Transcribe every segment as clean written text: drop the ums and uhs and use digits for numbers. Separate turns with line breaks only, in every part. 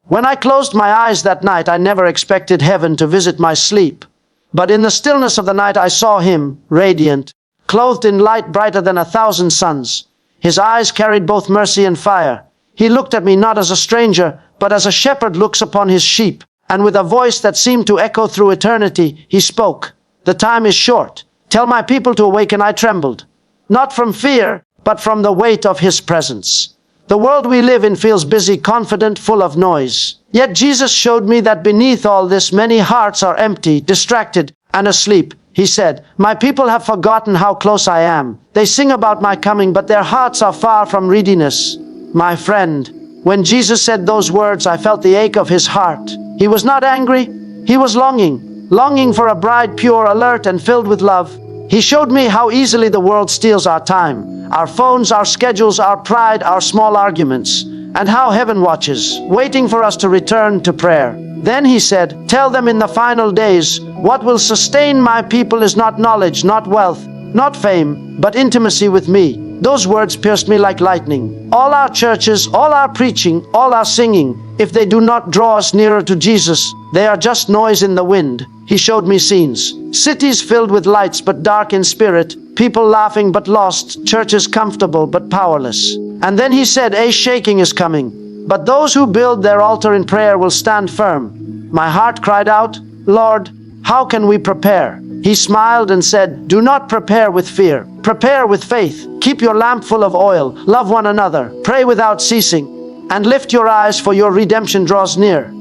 When I closed my eyes that night, I never expected heaven to visit my sleep. But in the stillness of the night I saw him, radiant, clothed in light brighter than 1,000 suns. His eyes carried both mercy and fire. He looked at me not as a stranger, but as a shepherd looks upon his sheep. And with a voice that seemed to echo through eternity, he spoke. The time is short. Tell my people to awaken. I trembled. Not from fear, but from the weight of his presence. The world we live in feels busy, confident, full of noise. Yet Jesus showed me that beneath all this, many hearts are empty, distracted, and asleep. He said, my people have forgotten how close I am. They sing about my coming, but their hearts are far from readiness. My friend, when Jesus said those words, I felt the ache of his heart. He was not angry. He was longing for a bride pure, alert, and filled with love. He showed me how easily the world steals our time, our phones, our schedules, our pride, our small arguments, and how heaven watches, waiting for us to return to prayer. Then he said, tell them in the final days, what will sustain my people is not knowledge, not wealth, not fame, but intimacy with me. Those words pierced me like lightning. All our churches, all our preaching, all our singing, if they do not draw us nearer to Jesus, they are just noise in the wind. He showed me scenes. Cities filled with lights but dark in spirit, people laughing but lost, churches comfortable but powerless. And then he said, a shaking is coming, but those who build their altar in prayer will stand firm. My heart cried out, Lord, how can we prepare? He smiled and said, do not prepare with fear. Prepare with faith. Keep your lamp full of oil. Love one another. Pray without ceasing. And lift your eyes, for your redemption draws near.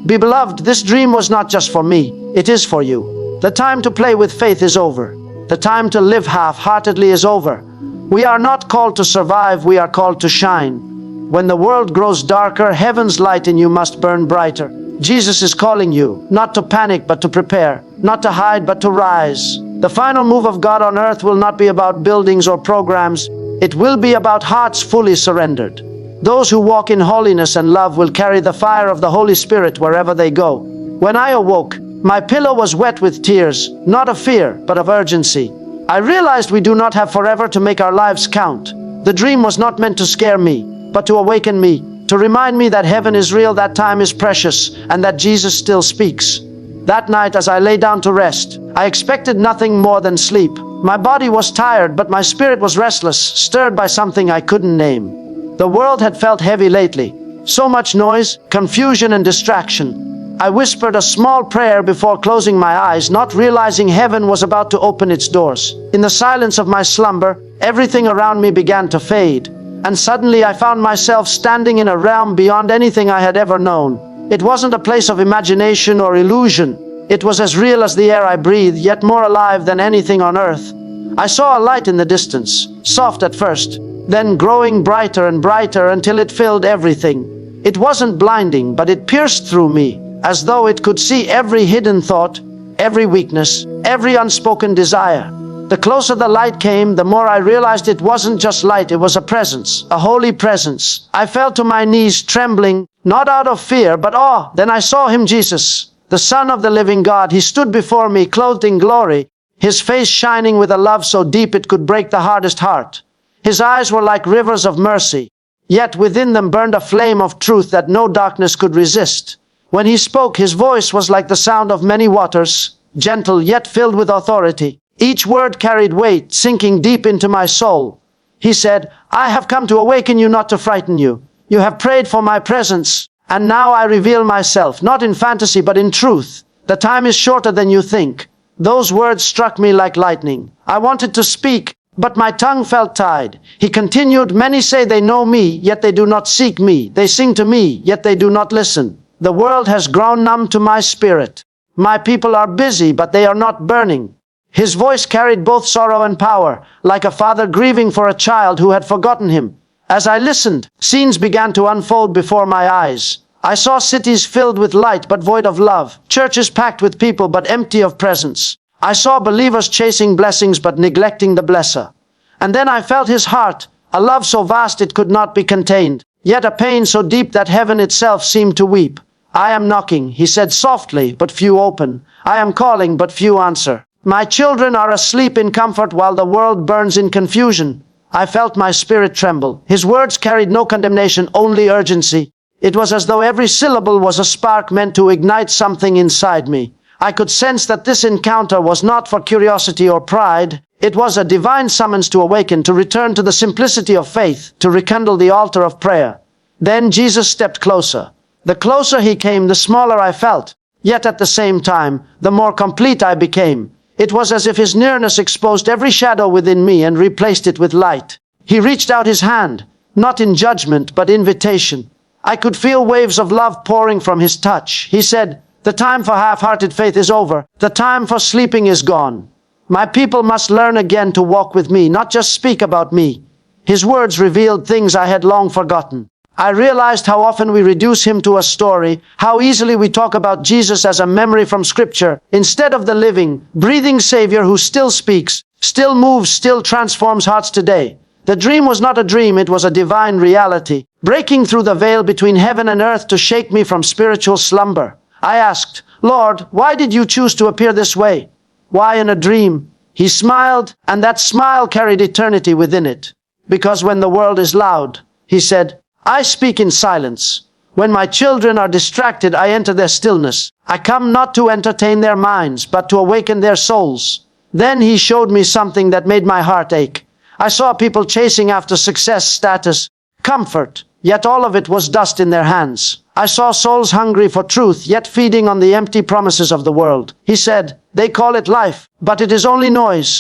Beloved, this dream was not just for me. It is for you. The time to play with faith is over. The time to live half-heartedly is over. We are not called to survive. We are called to shine. When the world grows darker, heaven's light in you must burn brighter. Jesus is calling you, not to panic, but to prepare, not to hide, but to rise. The final move of God on earth will not be about buildings or programs. It will be about hearts fully surrendered. Those who walk in holiness and love will carry the fire of the Holy Spirit wherever they go. When I awoke, my pillow was wet with tears, not of fear, but of urgency. I realized we do not have forever to make our lives count. The dream was not meant to scare me, but to awaken me, to remind me that heaven is real, that time is precious, and that Jesus still speaks. That night, as I lay down to rest, I expected nothing more than sleep. My body was tired, but my spirit was restless, stirred by something I couldn't name. The world had felt heavy lately. So much noise, confusion, and distraction. I whispered a small prayer before closing my eyes, not realizing heaven was about to open its doors. In the silence of my slumber, everything around me began to fade. And suddenly I found myself standing in a realm beyond anything I had ever known. It wasn't a place of imagination or illusion. It was as real as the air I breathe, yet more alive than anything on earth. I saw a light in the distance, soft at first, then growing brighter and brighter until it filled everything. It wasn't blinding, but it pierced through me, as though it could see every hidden thought, every weakness, every unspoken desire. The closer the light came, the more I realized it wasn't just light, it was a presence, a holy presence. I fell to my knees, trembling, not out of fear, but awe. Then I saw him, Jesus, the Son of the living God. He stood before me, clothed in glory, his face shining with a love so deep it could break the hardest heart. His eyes were like rivers of mercy, yet within them burned a flame of truth that no darkness could resist. When he spoke, his voice was like the sound of many waters, gentle yet filled with authority. Each word carried weight, sinking deep into my soul. He said, I have come to awaken you, not to frighten you. You have prayed for my presence, and now I reveal myself, not in fantasy, but in truth. The time is shorter than you think. Those words struck me like lightning. I wanted to speak, but my tongue felt tied. He continued, many say they know me, yet they do not seek me. They sing to me, yet they do not listen. The world has grown numb to my spirit. My people are busy, but they are not burning. His voice carried both sorrow and power, like a father grieving for a child who had forgotten him. As I listened, scenes began to unfold before my eyes. I saw cities filled with light but void of love, churches packed with people but empty of presence. I saw believers chasing blessings but neglecting the blesser. And then I felt his heart, a love so vast it could not be contained, yet a pain so deep that heaven itself seemed to weep. I am knocking, he said softly, but few open. I am calling, but few answer. My children are asleep in comfort while the world burns in confusion. I felt my spirit tremble. His words carried no condemnation, only urgency. It was as though every syllable was a spark meant to ignite something inside me. I could sense that this encounter was not for curiosity or pride. It was a divine summons to awaken, to return to the simplicity of faith, to rekindle the altar of prayer. Then Jesus stepped closer. The closer he came, the smaller I felt. Yet at the same time, the more complete I became. It was as if his nearness exposed every shadow within me and replaced it with light. He reached out his hand, not in judgment, but invitation. I could feel waves of love pouring from his touch. He said, "The time for half-hearted faith is over. The time for sleeping is gone. My people must learn again to walk with me, not just speak about me." His words revealed things I had long forgotten. I realized how often we reduce him to a story, how easily we talk about Jesus as a memory from Scripture, instead of the living, breathing Savior who still speaks, still moves, still transforms hearts today. The dream was not a dream, it was a divine reality, breaking through the veil between heaven and earth to shake me from spiritual slumber. I asked, "Lord, why did you choose to appear this way? Why in a dream?" He smiled, and that smile carried eternity within it. "Because when the world is loud," he said, "I speak in silence. When my children are distracted, I enter their stillness. I come not to entertain their minds, but to awaken their souls." Then he showed me something that made my heart ache. I saw people chasing after success, status, comfort, yet all of it was dust in their hands. I saw souls hungry for truth, yet feeding on the empty promises of the world. He said, "They call it life, but it is only noise.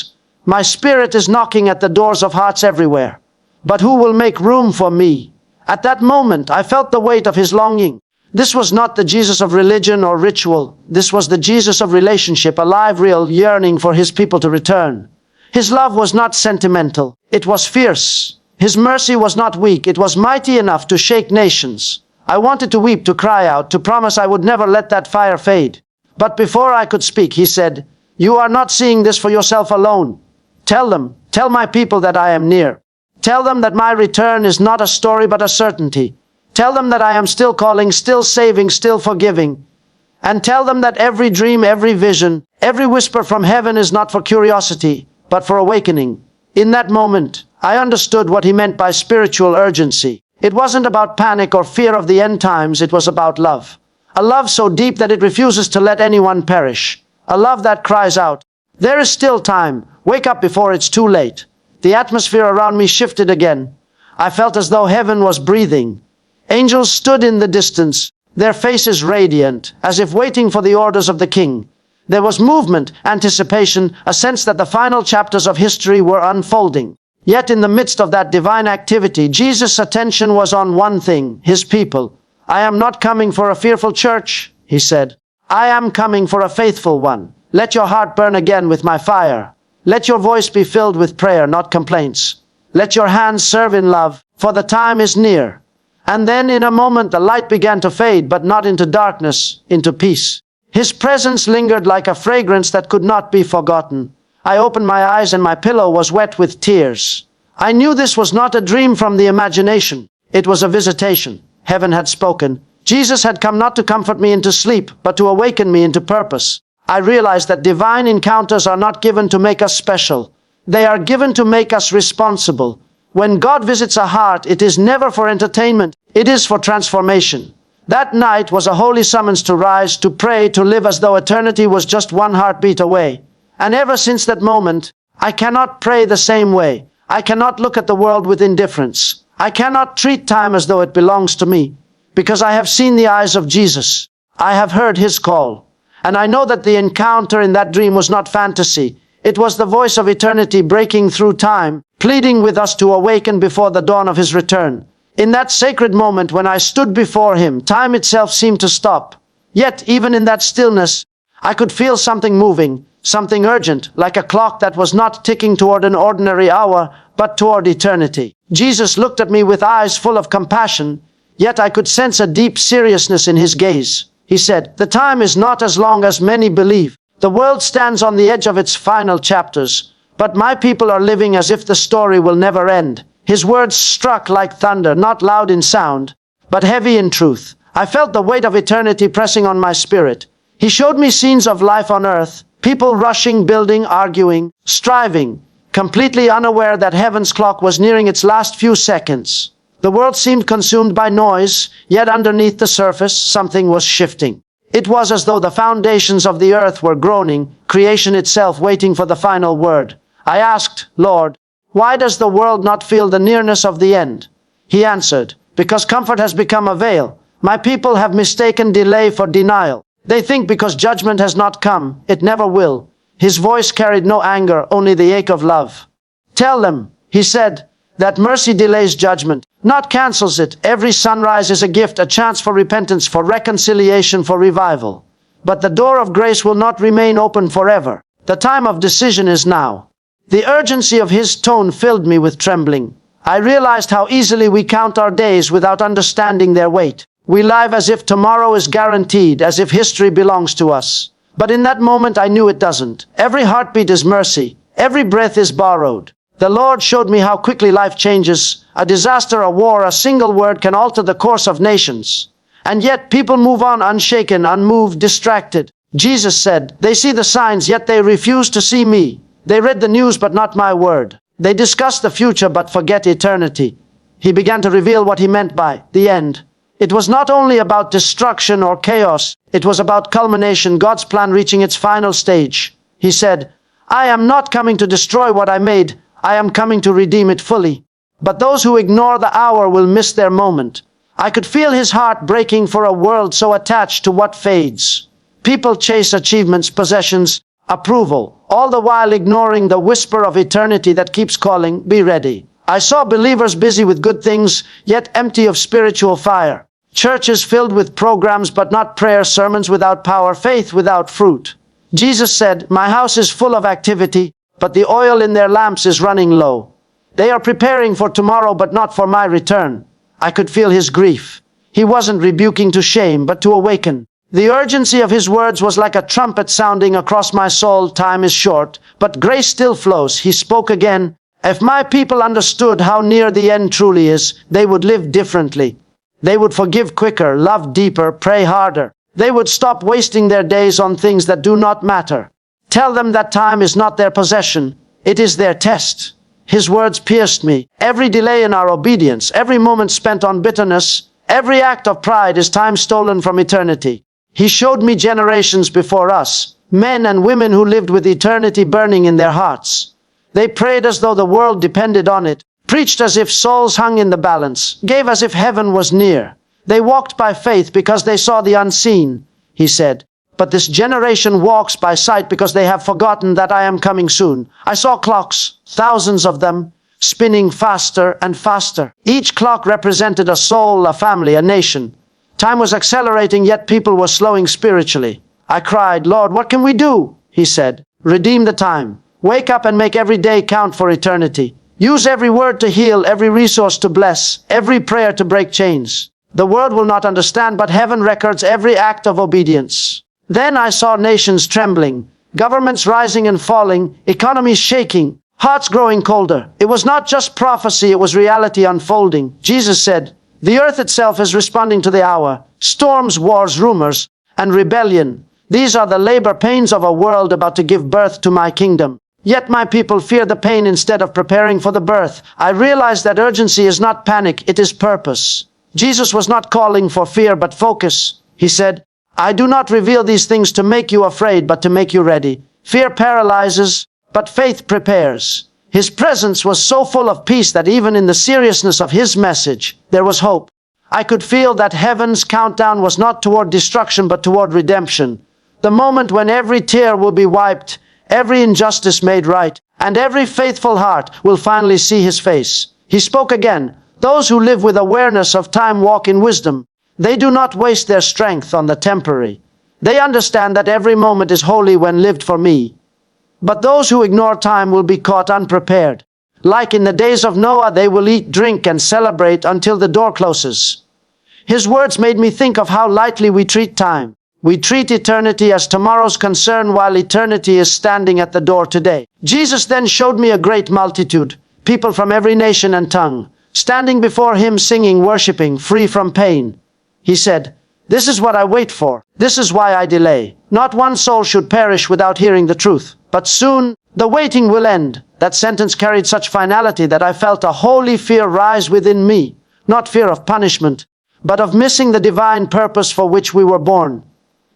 My spirit is knocking at the doors of hearts everywhere. But who will make room for me?" At that moment, I felt the weight of his longing. This was not the Jesus of religion or ritual. This was the Jesus of relationship, a live, real yearning for his people to return. His love was not sentimental. It was fierce. His mercy was not weak. It was mighty enough to shake nations. I wanted to weep, to cry out, to promise I would never let that fire fade. But before I could speak, he said, "You are not seeing this for yourself alone. Tell my people that I am near. Tell them that my return is not a story but a certainty. Tell them that I am still calling, still saving, still forgiving. And tell them that every dream, every vision, every whisper from heaven is not for curiosity, but for awakening." In that moment, I understood what he meant by spiritual urgency. It wasn't about panic or fear of the end times, it was about love. A love so deep that it refuses to let anyone perish. A love that cries out, "There is still time. Wake up before it's too late." The atmosphere around me shifted again. I felt as though heaven was breathing. Angels stood in the distance, their faces radiant, as if waiting for the orders of the King. There was movement, anticipation, a sense that the final chapters of history were unfolding. Yet in the midst of that divine activity, Jesus' attention was on one thing, his people. "I am not coming for a fearful church," he said. "I am coming for a faithful one. Let your heart burn again with my fire. Let your voice be filled with prayer, not complaints. Let your hands serve in love, for the time is near." And then in a moment the light began to fade, but not into darkness, into peace. His presence lingered like a fragrance that could not be forgotten. I opened my eyes and my pillow was wet with tears. I knew this was not a dream from the imagination. It was a visitation. Heaven had spoken. Jesus had come not to comfort me into sleep, but to awaken me into purpose. I realized that divine encounters are not given to make us special. They are given to make us responsible. When God visits a heart, it is never for entertainment. It is for transformation. That night was a holy summons to rise, to pray, to live as though eternity was just one heartbeat away. And ever since that moment, I cannot pray the same way. I cannot look at the world with indifference. I cannot treat time as though it belongs to me, because I have seen the eyes of Jesus. I have heard his call. And I know that the encounter in that dream was not fantasy. It was the voice of eternity breaking through time, pleading with us to awaken before the dawn of his return. In that sacred moment when I stood before him, time itself seemed to stop. Yet, even in that stillness, I could feel something moving, something urgent, like a clock that was not ticking toward an ordinary hour, but toward eternity. Jesus looked at me with eyes full of compassion, yet I could sense a deep seriousness in his gaze. He said, "The time is not as long as many believe. The world stands on the edge of its final chapters, but my people are living as if the story will never end." His words struck like thunder, not loud in sound, but heavy in truth. I felt the weight of eternity pressing on my spirit. He showed me scenes of life on earth, people rushing, building, arguing, striving, completely unaware that heaven's clock was nearing its last few seconds. The world seemed consumed by noise, yet underneath the surface, something was shifting. It was as though the foundations of the earth were groaning, creation itself waiting for the final word. I asked, Lord, why does the world not feel the nearness of the end? He answered, because comfort has become a veil. My people have mistaken delay for denial. They think because judgment has not come, it never will. His voice carried no anger, only the ache of love. Tell them, he said, that mercy delays judgment, not cancels it. Every sunrise is a gift, a chance for repentance, for reconciliation, for revival. But the door of grace will not remain open forever. The time of decision is now. The urgency of his tone filled me with trembling. I realized how easily we count our days without understanding their weight. We live as if tomorrow is guaranteed, as if history belongs to us. But in that moment I knew it doesn't. Every heartbeat is mercy. Every breath is borrowed. The Lord showed me how quickly life changes. A disaster, a war, a single word can alter the course of nations. And yet people move on unshaken, unmoved, distracted. Jesus said, they see the signs, yet they refuse to see me. They read the news, but not my word. They discuss the future, but forget eternity. He began to reveal what he meant by the end. It was not only about destruction or chaos. It was about culmination, God's plan reaching its final stage. He said, I am not coming to destroy what I made. I am coming to redeem it fully. But those who ignore the hour will miss their moment. I could feel his heart breaking for a world so attached to what fades. People chase achievements, possessions, approval, all the while ignoring the whisper of eternity that keeps calling, be ready. I saw believers busy with good things, yet empty of spiritual fire. Churches filled with programs but not prayer, sermons without power, faith without fruit. Jesus said, my house is full of activity, but the oil in their lamps is running low. They are preparing for tomorrow, but not for my return. I could feel his grief. He wasn't rebuking to shame, but to awaken. The urgency of his words was like a trumpet sounding across my soul. Time is short, but grace still flows. He spoke again. If my people understood how near the end truly is, they would live differently. They would forgive quicker, love deeper, pray harder. They would stop wasting their days on things that do not matter. Tell them that time is not their possession, it is their test. His words pierced me. Every delay in our obedience, every moment spent on bitterness, every act of pride is time stolen from eternity. He showed me generations before us, men and women who lived with eternity burning in their hearts. They prayed as though the world depended on it, preached as if souls hung in the balance, gave as if heaven was near. They walked by faith because they saw the unseen, he said. But this generation walks by sight because they have forgotten that I am coming soon. I saw clocks, thousands of them, spinning faster and faster. Each clock represented a soul, a family, a nation. Time was accelerating, yet people were slowing spiritually. I cried, Lord, what can we do? He said, redeem the time. Wake up and make every day count for eternity. Use every word to heal, every resource to bless, every prayer to break chains. The world will not understand, but heaven records every act of obedience. Then I saw nations trembling, governments rising and falling, economies shaking, hearts growing colder. It was not just prophecy, it was reality unfolding. Jesus said, the earth itself is responding to the hour. Storms, wars, rumors, and rebellion. These are the labor pains of a world about to give birth to my kingdom. Yet my people fear the pain instead of preparing for the birth. I realize that urgency is not panic, it is purpose. Jesus was not calling for fear but focus. He said, I do not reveal these things to make you afraid, but to make you ready. Fear paralyzes, but faith prepares. His presence was so full of peace that even in the seriousness of his message, there was hope. I could feel that heaven's countdown was not toward destruction, but toward redemption. The moment when every tear will be wiped, every injustice made right, and every faithful heart will finally see his face. He spoke again. Those who live with awareness of time walk in wisdom. They do not waste their strength on the temporary. They understand that every moment is holy when lived for me. But those who ignore time will be caught unprepared. Like in the days of Noah, they will eat, drink, and celebrate until the door closes. His words made me think of how lightly we treat time. We treat eternity as tomorrow's concern while eternity is standing at the door today. Jesus then showed me a great multitude, people from every nation and tongue, standing before him singing, worshiping, free from pain. He said, this is what I wait for. This is why I delay. Not one soul should perish without hearing the truth. But soon the waiting will end. That sentence carried such finality that I felt a holy fear rise within me. not fear of punishment, but of missing the divine purpose for which we were born.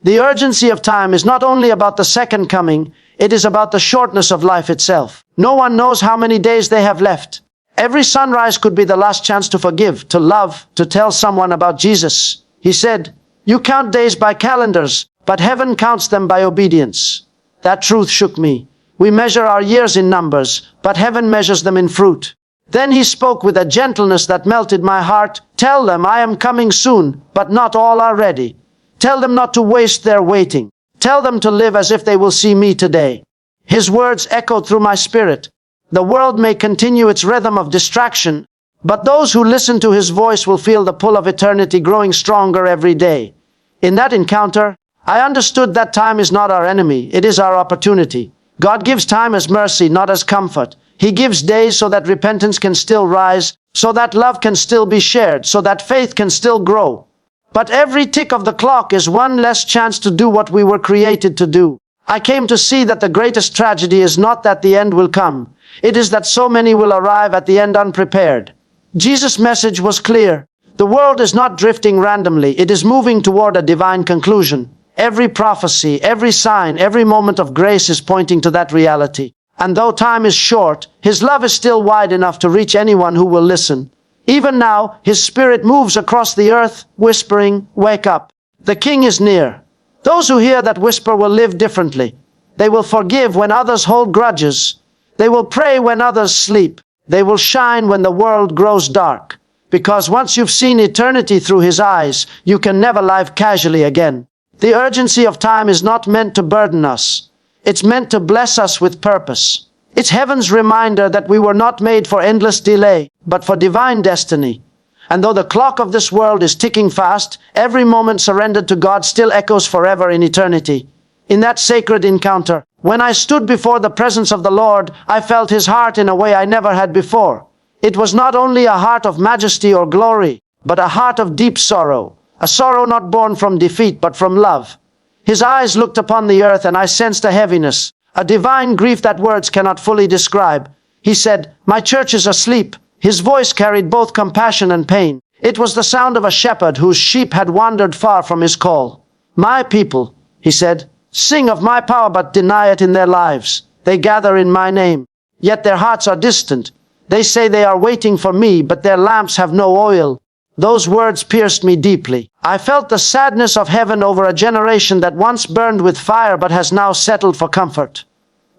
The urgency of time is not only about the second coming, it is about the shortness of life itself. No one knows how many days they have left. Every sunrise could be the last chance to forgive, to love, to tell someone about Jesus. He said, "You count days by calendars, but heaven counts them by obedience." That truth shook me. We measure our years in numbers, but heaven measures them in fruit. Then he spoke with a gentleness that melted my heart. "Tell them I am coming soon, but not all are ready. Tell them not to waste their waiting. Tell them to live as if they will see me today." His words echoed through my spirit. The world may continue its rhythm of distraction, but those who listen to his voice will feel the pull of eternity growing stronger every day. In that encounter, I understood that time is not our enemy, it is our opportunity. God gives time as mercy, not as comfort. He gives days so that repentance can still rise, so that love can still be shared, so that faith can still grow. But every tick of the clock is one less chance to do what we were created to do. I came to see that the greatest tragedy is not that the end will come. It is that so many will arrive at the end unprepared. Jesus' message was clear. The world is not drifting randomly. It is moving toward a divine conclusion. Every prophecy, every sign, every moment of grace is pointing to that reality. And though time is short, his love is still wide enough to reach anyone who will listen. Even now, his spirit moves across the earth, whispering, "Wake up. The King is near." Those who hear that whisper will live differently. They will forgive when others hold grudges. They will pray when others sleep. They will shine when the world grows dark. Because once you've seen eternity through his eyes, you can never live casually again. The urgency of time is not meant to burden us. It's meant to bless us with purpose. It's heaven's reminder that we were not made for endless delay, but for divine destiny. And though the clock of this world is ticking fast, every moment surrendered to God still echoes forever in eternity. In that sacred encounter, when I stood before the presence of the Lord, I felt his heart in a way I never had before. It was not only a heart of majesty or glory, but a heart of deep sorrow, a sorrow not born from defeat but from love. His eyes looked upon the earth, and I sensed a heaviness, a divine grief that words cannot fully describe. He said, "My church is asleep." His voice carried both compassion and pain. It was the sound of a shepherd whose sheep had wandered far from his call. "My people," he said, "sing of my power but deny it in their lives. They gather in my name, yet their hearts are distant. They say they are waiting for me, but their lamps have no oil." Those words pierced me deeply. I felt the sadness of heaven over a generation that once burned with fire but has now settled for comfort.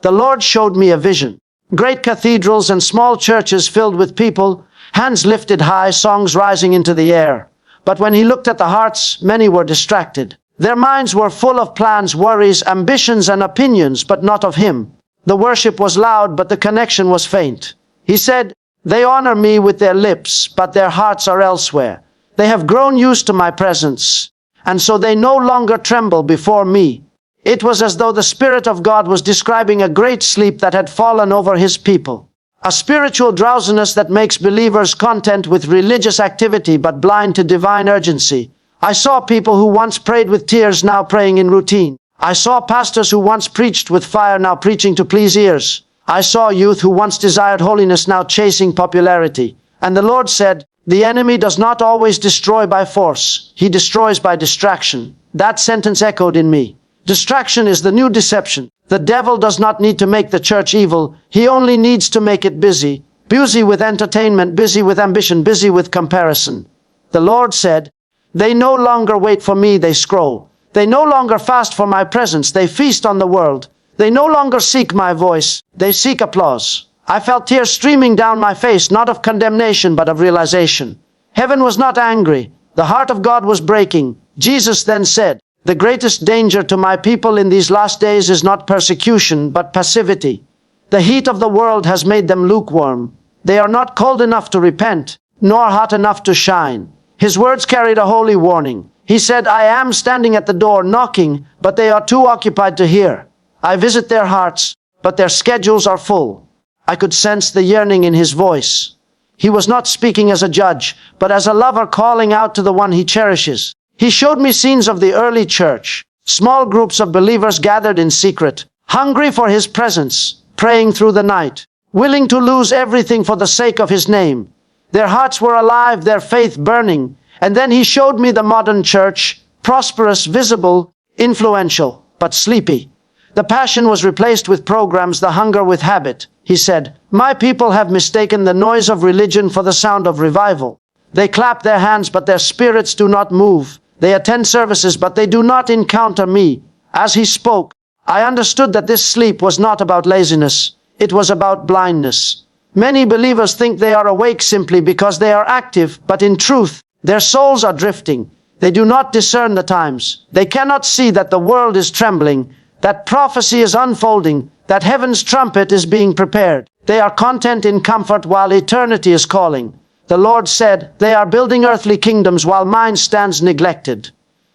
The Lord showed me a vision. Great cathedrals and small churches filled with people, hands lifted high, songs rising into the air. But when he looked at the hearts, many were distracted. Their minds were full of plans, worries, ambitions, and opinions, but not of him. The worship was loud, but the connection was faint. He said, "They honor me with their lips, but their hearts are elsewhere. They have grown used to my presence, and so they no longer tremble before me." It was as though the Spirit of God was describing a great sleep that had fallen over his people. A spiritual drowsiness that makes believers content with religious activity but blind to divine urgency. I saw people who once prayed with tears now praying in routine. I saw pastors who once preached with fire now preaching to please ears. I saw youth who once desired holiness now chasing popularity. And the Lord said, "The enemy does not always destroy by force. He destroys by distraction." That sentence echoed in me. Distraction is the new deception. The devil does not need to make the church evil. He only needs to make it busy. Busy with entertainment, busy with ambition, busy with comparison. The Lord said, "They no longer wait for me, they scroll. They no longer fast for my presence, they feast on the world. They no longer seek my voice, they seek applause." I felt tears streaming down my face, not of condemnation, but of realization. Heaven was not angry. The heart of God was breaking. Jesus then said, "The greatest danger to my people in these last days is not persecution, but passivity. The heat of the world has made them lukewarm. They are not cold enough to repent, nor hot enough to shine." His words carried a holy warning. He said, "I am standing at the door knocking, but they are too occupied to hear. I visit their hearts, but their schedules are full." I could sense the yearning in his voice. He was not speaking as a judge, but as a lover calling out to the one he cherishes. He showed me scenes of the early church, small groups of believers gathered in secret, hungry for his presence, praying through the night, willing to lose everything for the sake of his name. Their hearts were alive, their faith burning. And then he showed me the modern church, prosperous, visible, influential, but sleepy. The passion was replaced with programs, the hunger with habit. He said, "My people have mistaken the noise of religion for the sound of revival. They clap their hands, but their spirits do not move. They attend services, but they do not encounter me." As he spoke, I understood that this sleep was not about laziness. It was about blindness. Many believers think they are awake simply because they are active, but in truth, their souls are drifting. They do not discern the times. They cannot see that the world is trembling, that prophecy is unfolding, that heaven's trumpet is being prepared. They are content in comfort while eternity is calling. The Lord said, "They are building earthly kingdoms while mine stands neglected."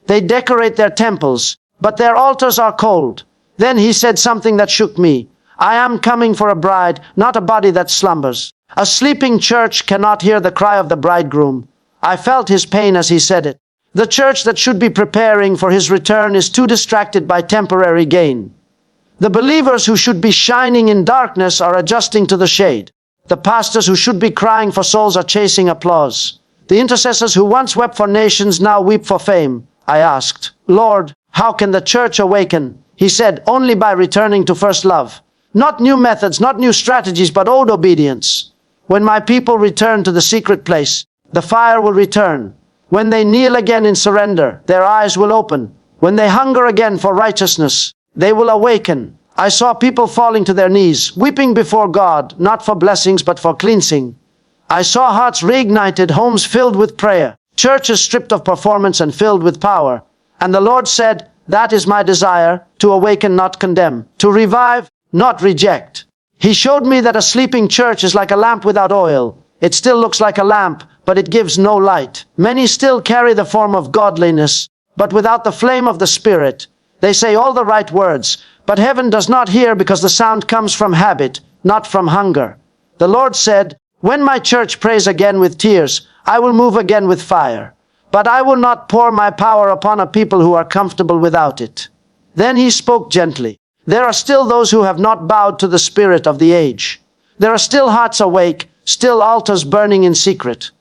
They decorate their temples, but their altars are cold. Then he said something that shook me. "I am coming for a bride, not a body that slumbers." A sleeping church cannot hear the cry of the bridegroom. I felt his pain as he said it. The church that should be preparing for his return is too distracted by temporary gain. The believers who should be shining in darkness are adjusting to the shade. The pastors who should be crying for souls are chasing applause. The intercessors who once wept for nations now weep for fame. I asked, "Lord, how can the church awaken?" He said, "Only by returning to first love. Not new methods, not new strategies, but old obedience. When my people return to the secret place, the fire will return. When they kneel again in surrender, their eyes will open. When they hunger again for righteousness, they will awaken." I saw people falling to their knees, weeping before God, not for blessings but for cleansing. I saw hearts reignited, homes filled with prayer, churches stripped of performance and filled with power. And the Lord said, "That is my desire, to awaken, not condemn, to revive, not reject." He showed me that a sleeping church is like a lamp without oil. It still looks like a lamp, but it gives no light. Many still carry the form of godliness, but without the flame of the Spirit. They say all the right words, but heaven does not hear because the sound comes from habit, not from hunger. The Lord said, "When my church prays again with tears, I will move again with fire. But I will not pour my power upon a people who are comfortable without it." Then he spoke gently. There are still those who have not bowed to the spirit of the age. There are still hearts awake, still altars burning in secret.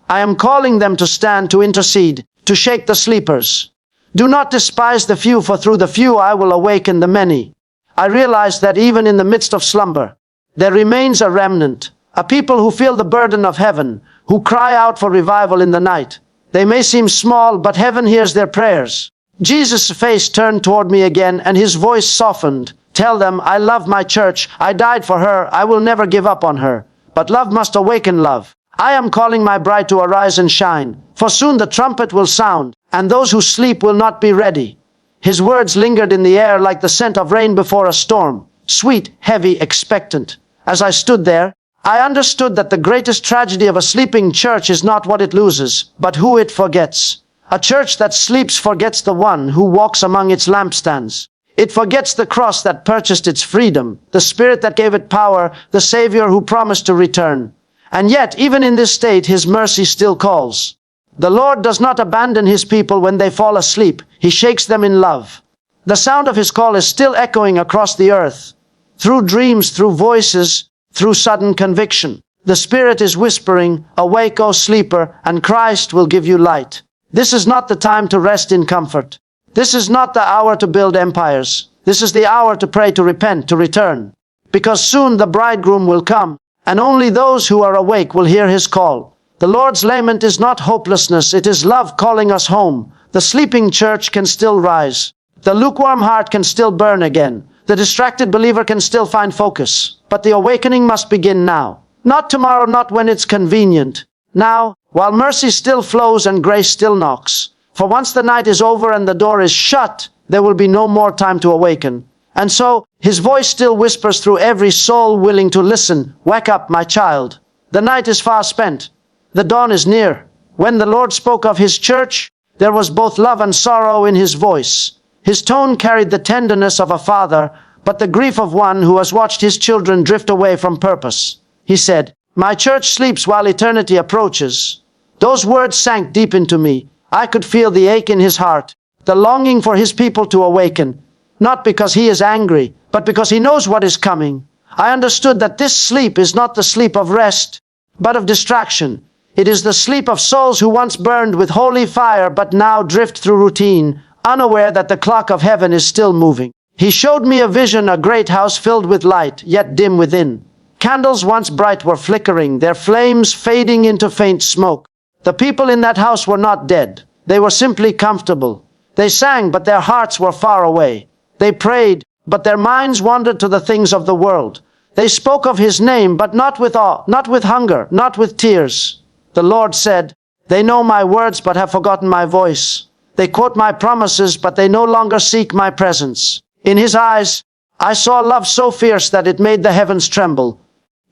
I am calling them to stand, to intercede, to shake the sleepers. Do not despise the few, for through the few I will awaken the many. I realize that even in the midst of slumber, there remains a remnant, a people who feel the burden of heaven, who cry out for revival in the night. They may seem small, but heaven hears their prayers. Jesus' face turned toward me again, and his voice softened. "Tell them, I love my church. I died for her. I will never give up on her. But love must awaken love. I am calling my bride to arise and shine, for soon the trumpet will sound, and those who sleep will not be ready." His words lingered in the air like the scent of rain before a storm, sweet, heavy, expectant. As I stood there, I understood that the greatest tragedy of a sleeping church is not what it loses, but who it forgets. A church that sleeps forgets the one who walks among its lampstands. It forgets the cross that purchased its freedom, the Spirit that gave it power, the Savior who promised to return. And yet, even in this state, his mercy still calls. The Lord does not abandon his people when they fall asleep. He shakes them in love. The sound of his call is still echoing across the earth. Through dreams, through voices, through sudden conviction. The Spirit is whispering, "Awake, O sleeper, and Christ will give you light." This is not the time to rest in comfort. This is not the hour to build empires. This is the hour to pray, to repent, to return. Because soon the bridegroom will come, and only those who are awake will hear his call. The Lord's lament is not hopelessness, it is love calling us home. The sleeping church can still rise. The lukewarm heart can still burn again. The distracted believer can still find focus. But the awakening must begin now. Not tomorrow, not when it's convenient. Now, while mercy still flows and grace still knocks. For once the night is over and the door is shut, there will be no more time to awaken. And so, his voice still whispers through every soul willing to listen, "Wake up, my child. The night is far spent. The dawn is near." When the Lord spoke of his church, there was both love and sorrow in his voice. His tone carried the tenderness of a father, but the grief of one who has watched his children drift away from purpose. He said, "My church sleeps while eternity approaches." Those words sank deep into me. I could feel the ache in his heart, the longing for his people to awaken, not because he is angry, but because he knows what is coming. I understood that this sleep is not the sleep of rest. but of distraction. It is the sleep of souls who once burned with holy fire but now drift through routine, unaware that the clock of heaven is still moving. He showed me a vision, a great house filled with light, yet dim within. Candles once bright were flickering, their flames fading into faint smoke. The people in that house were not dead. They were simply comfortable. They sang, but their hearts were far away. They prayed, but their minds wandered to the things of the world. They spoke of his name, but not with awe, not with hunger, not with tears. The Lord said, "They know my words, but have forgotten my voice. They quote my promises, but they no longer seek my presence." In his eyes, I saw love so fierce that it made the heavens tremble.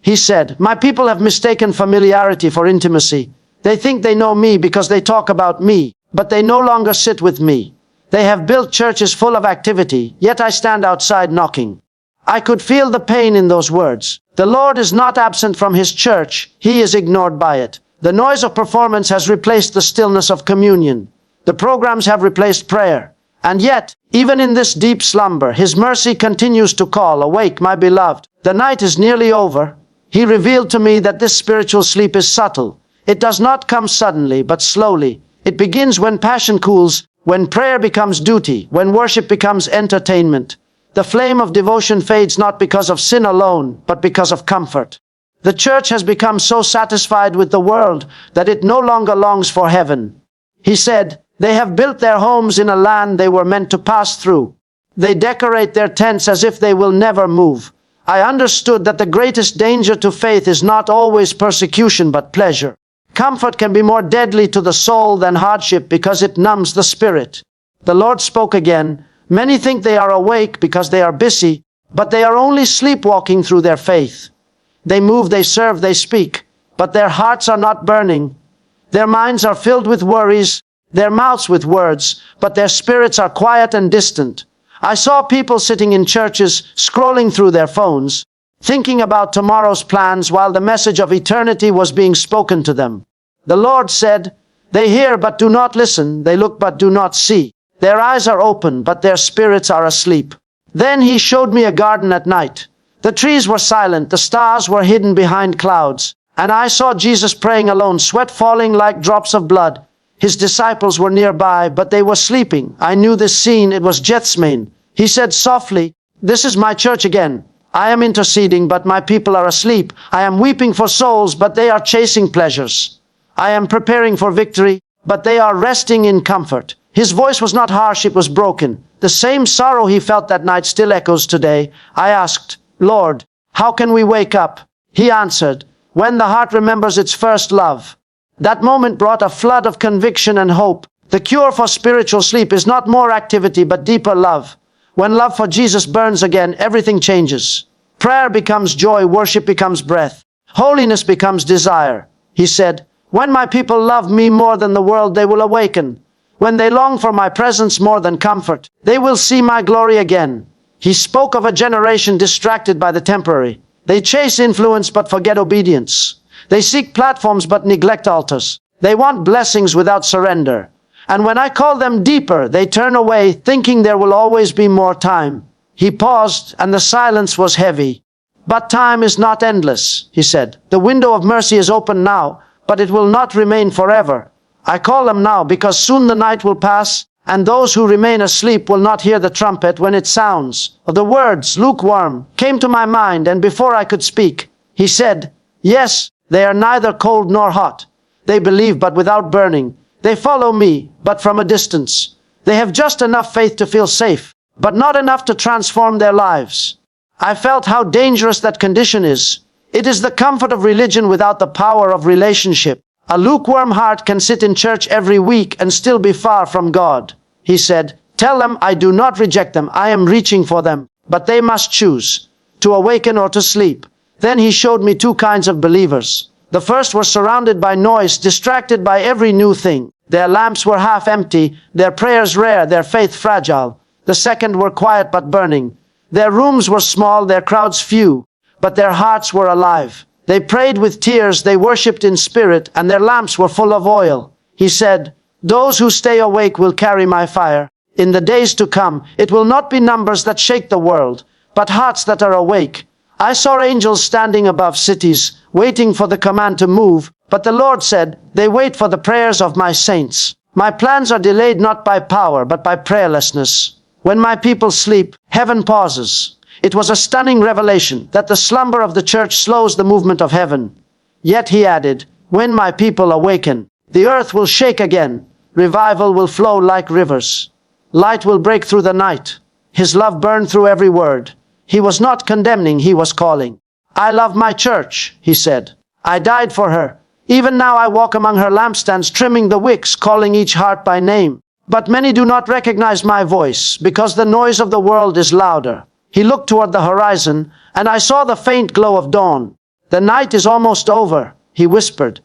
He said, "My people have mistaken familiarity for intimacy. They think they know me because they talk about me, but they no longer sit with me. They have built churches full of activity, yet I stand outside knocking." I could feel the pain in those words. The Lord is not absent from his church. He is ignored by it. The noise of performance has replaced the stillness of communion. The programs have replaced prayer. And yet, even in this deep slumber, his mercy continues to call, "Awake, my beloved. The night is nearly over." He revealed to me that this spiritual sleep is subtle. It does not come suddenly, but slowly. It begins when passion cools, when prayer becomes duty, when worship becomes entertainment. The flame of devotion fades not because of sin alone, but because of comfort. The church has become so satisfied with the world that it no longer longs for heaven. He said, "They have built their homes in a land they were meant to pass through. They decorate their tents as if they will never move." I understood that the greatest danger to faith is not always persecution, but pleasure. Comfort can be more deadly to the soul than hardship because it numbs the spirit. The Lord spoke again. "Many think they are awake because they are busy, but they are only sleepwalking through their faith. They move, they serve, they speak, but their hearts are not burning. Their minds are filled with worries, their mouths with words, but their spirits are quiet and distant." I saw people sitting in churches, scrolling through their phones, thinking about tomorrow's plans while the message of eternity was being spoken to them. The Lord said, "They hear but do not listen, they look but do not see. Their eyes are open, but their spirits are asleep." Then he showed me a garden at night. The trees were silent, the stars were hidden behind clouds, and I saw Jesus praying alone, sweat falling like drops of blood. His disciples were nearby, but they were sleeping. I knew this scene, it was Gethsemane. He said softly, "This is my church again. I am interceding, but my people are asleep. I am weeping for souls, but they are chasing pleasures. I am preparing for victory, but they are resting in comfort." His voice was not harsh, it was broken. The same sorrow he felt that night still echoes today. I asked, "Lord, how can we wake up?" He answered, "When the heart remembers its first love." That moment brought a flood of conviction and hope. The cure for spiritual sleep is not more activity, but deeper love. When love for Jesus burns again, everything changes. Prayer becomes joy, worship becomes breath. Holiness becomes desire. He said, "When my people love me more than the world, they will awaken. When they long for my presence more than comfort, they will see my glory again." He spoke of a generation distracted by the temporary. They chase influence but forget obedience. They seek platforms but neglect altars. They want blessings without surrender. And when I call them deeper, they turn away, thinking there will always be more time. He paused, and the silence was heavy. "But time is not endless," he said. "The window of mercy is open now, but it will not remain forever. I call them now because soon the night will pass, and those who remain asleep will not hear the trumpet when it sounds." The words, lukewarm, came to my mind, and before I could speak, he said, "Yes, they are neither cold nor hot. They believe but without burning. They follow me, but from a distance. They have just enough faith to feel safe, but not enough to transform their lives." I felt how dangerous that condition is. It is the comfort of religion without the power of relationship. A lukewarm heart can sit in church every week and still be far from God. He said, "Tell them I do not reject them. I am reaching for them, but they must choose, to awaken or to sleep." Then he showed me two kinds of believers. The first were surrounded by noise, distracted by every new thing. Their lamps were half empty, their prayers rare, their faith fragile. The second were quiet but burning. Their rooms were small, their crowds few, but their hearts were alive. They prayed with tears, they worshipped in spirit, and their lamps were full of oil. He said, "Those who stay awake will carry my fire. In the days to come, it will not be numbers that shake the world, but hearts that are awake." I saw angels standing above cities, waiting for the command to move, but the Lord said, they wait for the prayers of my saints. My plans are delayed not by power, but by prayerlessness. When my people sleep, heaven pauses. It was a stunning revelation that the slumber of the church slows the movement of heaven. Yet he added, when my people awaken, the earth will shake again. Revival will flow like rivers. Light will break through the night. His love burned through every word. He was not condemning, he was calling. I love my church, he said. I died for her. Even now I walk among her lampstands, trimming the wicks, calling each heart by name. But many do not recognize my voice, because the noise of the world is louder. He looked toward the horizon, and I saw the faint glow of dawn. The night is almost over, he whispered.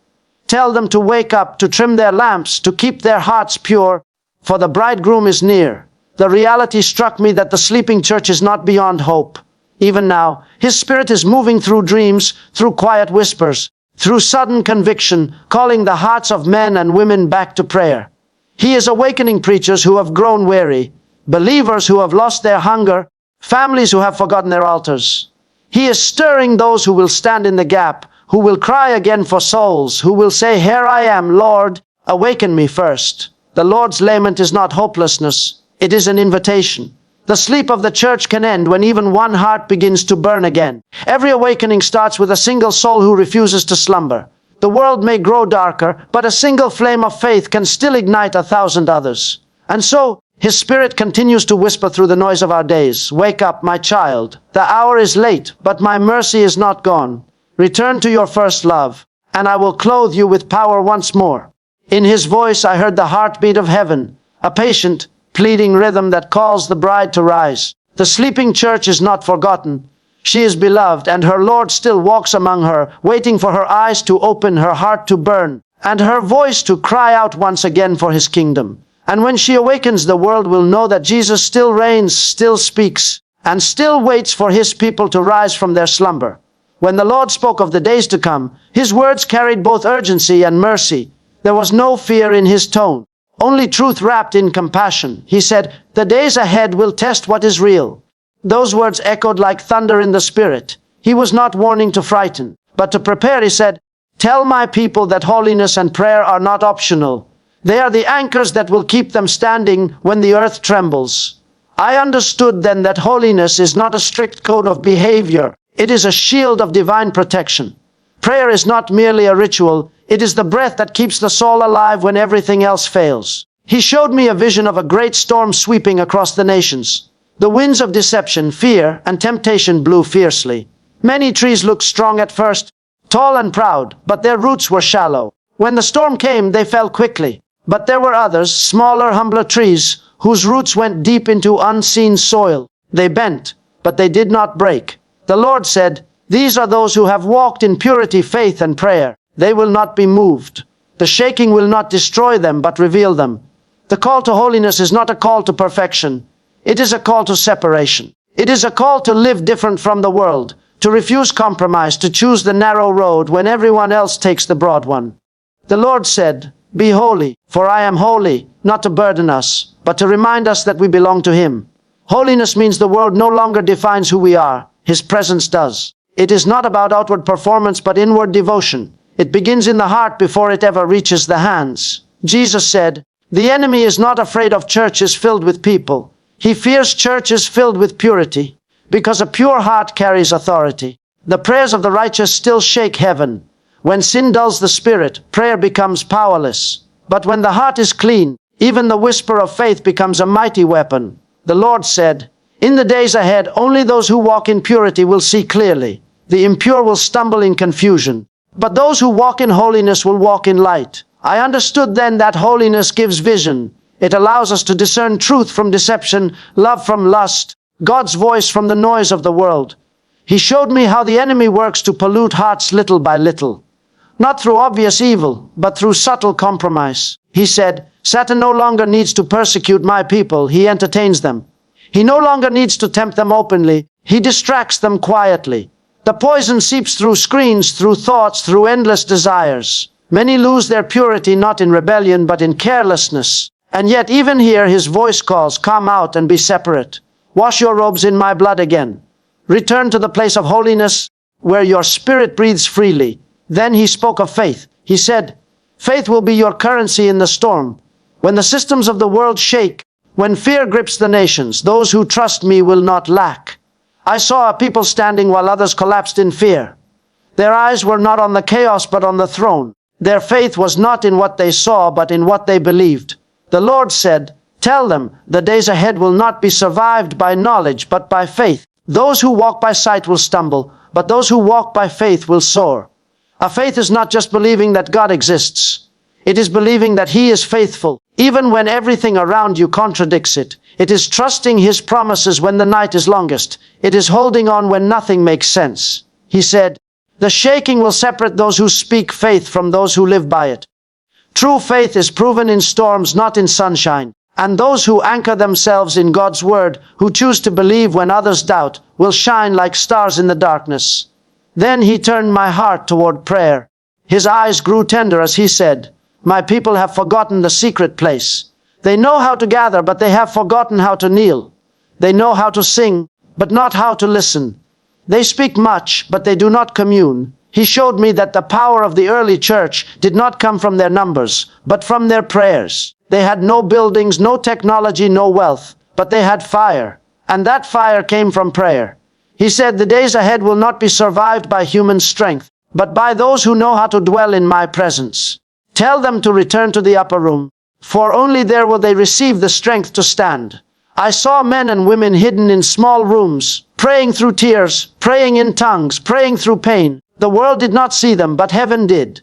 Tell them to wake up, to trim their lamps, to keep their hearts pure, for the bridegroom is near. The reality struck me that the sleeping church is not beyond hope. Even now, his spirit is moving through dreams, through quiet whispers, through sudden conviction, calling the hearts of men and women back to prayer. He is awakening preachers who have grown weary, believers who have lost their hunger, families who have forgotten their altars. He is stirring those who will stand in the gap, who will cry again for souls, who will say, here I am, Lord, awaken me first. The Lord's lament is not hopelessness, it is an invitation. The sleep of the church can end when even one heart begins to burn again. Every awakening starts with a single soul who refuses to slumber. The world may grow darker, but a single flame of faith can still ignite 1,000 others. And so, his spirit continues to whisper through the noise of our days. Wake up, my child. The hour is late, but my mercy is not gone. Return to your first love, and I will clothe you with power once more. In his voice I heard the heartbeat of heaven, a patient, pleading rhythm that calls the bride to rise. The sleeping church is not forgotten. She is beloved, and her Lord still walks among her, waiting for her eyes to open, her heart to burn, and her voice to cry out once again for his kingdom. And when she awakens, the world will know that Jesus still reigns, still speaks, and still waits for his people to rise from their slumber. When the Lord spoke of the days to come, his words carried both urgency and mercy. There was no fear in his tone, only truth wrapped in compassion. He said, the days ahead will test what is real. Those words echoed like thunder in the spirit. He was not warning to frighten, but to prepare. He said, tell my people that holiness and prayer are not optional. They are the anchors that will keep them standing when the earth trembles. I understood then that holiness is not a strict code of behavior. It is a shield of divine protection. Prayer is not merely a ritual. It is the breath that keeps the soul alive when everything else fails. He showed me a vision of a great storm sweeping across the nations. The winds of deception, fear, and temptation blew fiercely. Many trees looked strong at first, tall and proud, but their roots were shallow. When the storm came, they fell quickly. But there were others, smaller, humbler trees, whose roots went deep into unseen soil. They bent, but they did not break. The Lord said, these are those who have walked in purity, faith, and prayer. They will not be moved. The shaking will not destroy them, but reveal them. The call to holiness is not a call to perfection. It is a call to separation. It is a call to live different from the world, to refuse compromise, to choose the narrow road when everyone else takes the broad one. The Lord said, be holy, for I am holy, not to burden us, but to remind us that we belong to him. Holiness means the world no longer defines who we are. His presence does. It is not about outward performance, but inward devotion. It begins in the heart before it ever reaches the hands. Jesus said, the enemy is not afraid of churches filled with people. He fears churches filled with purity, because a pure heart carries authority. The prayers of the righteous still shake heaven. When sin dulls the spirit, prayer becomes powerless. But when the heart is clean, even the whisper of faith becomes a mighty weapon. The Lord said, in the days ahead, only those who walk in purity will see clearly. The impure will stumble in confusion. But those who walk in holiness will walk in light. I understood then that holiness gives vision. It allows us to discern truth from deception, love from lust, God's voice from the noise of the world. He showed me how the enemy works to pollute hearts little by little. Not through obvious evil, but through subtle compromise. He said, Satan no longer needs to persecute my people, he entertains them. He no longer needs to tempt them openly, he distracts them quietly. The poison seeps through screens, through thoughts, through endless desires. Many lose their purity not in rebellion, but in carelessness. And yet even here his voice calls, come out and be separate. Wash your robes in my blood again. Return to the place of holiness where your spirit breathes freely. Then he spoke of faith. He said, faith will be your currency in the storm. When the systems of the world shake, when fear grips the nations, those who trust me will not lack. I saw a people standing while others collapsed in fear. Their eyes were not on the chaos but on the throne. Their faith was not in what they saw but in what they believed. The Lord said, tell them, the days ahead will not be survived by knowledge but by faith. Those who walk by sight will stumble, but those who walk by faith will soar. A faith is not just believing that God exists. It is believing that He is faithful, even when everything around you contradicts it. It is trusting His promises when the night is longest. It is holding on when nothing makes sense. He said, the shaking will separate those who speak faith from those who live by it. True faith is proven in storms, not in sunshine. And those who anchor themselves in God's word, who choose to believe when others doubt, will shine like stars in the darkness. Then He turned my heart toward prayer. His eyes grew tender as He said, my people have forgotten the secret place. They know how to gather, but they have forgotten how to kneel. They know how to sing, but not how to listen. They speak much, but they do not commune. He showed me that the power of the early church did not come from their numbers, but from their prayers. They had no buildings, no technology, no wealth, but they had fire, and that fire came from prayer. He said, the days ahead will not be survived by human strength, but by those who know how to dwell in my presence. Tell them to return to the upper room, for only there will they receive the strength to stand. I saw men and women hidden in small rooms, praying through tears, praying in tongues, praying through pain. The world did not see them, but heaven did.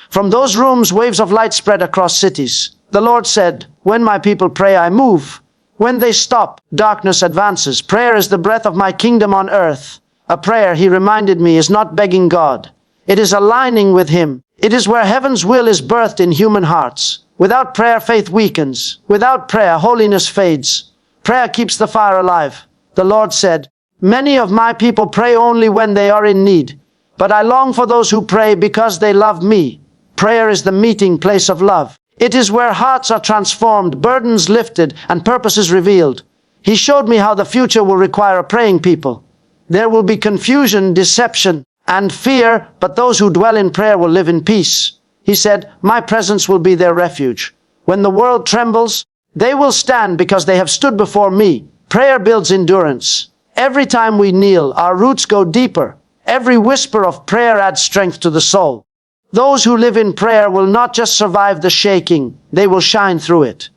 From those rooms, waves of light spread across cities. The Lord said, when my people pray, I move. When they stop, darkness advances. Prayer is the breath of my kingdom on earth. A prayer, He reminded me, is not begging God. It is aligning with Him. It is where heaven's will is birthed in human hearts. Without prayer, faith weakens. Without prayer, holiness fades. Prayer keeps the fire alive. The Lord said, many of my people pray only when they are in need. But I long for those who pray because they love me. Prayer is the meeting place of love. It is where hearts are transformed, burdens lifted, and purposes revealed. He showed me how the future will require a praying people. There will be confusion, deception, and fear, but those who dwell in prayer will live in peace. He said, my presence will be their refuge. When the world trembles, they will stand because they have stood before me. Prayer builds endurance. Every time we kneel, our roots go deeper. Every whisper of prayer adds strength to the soul. Those who live in prayer will not just survive the shaking, they will shine through it.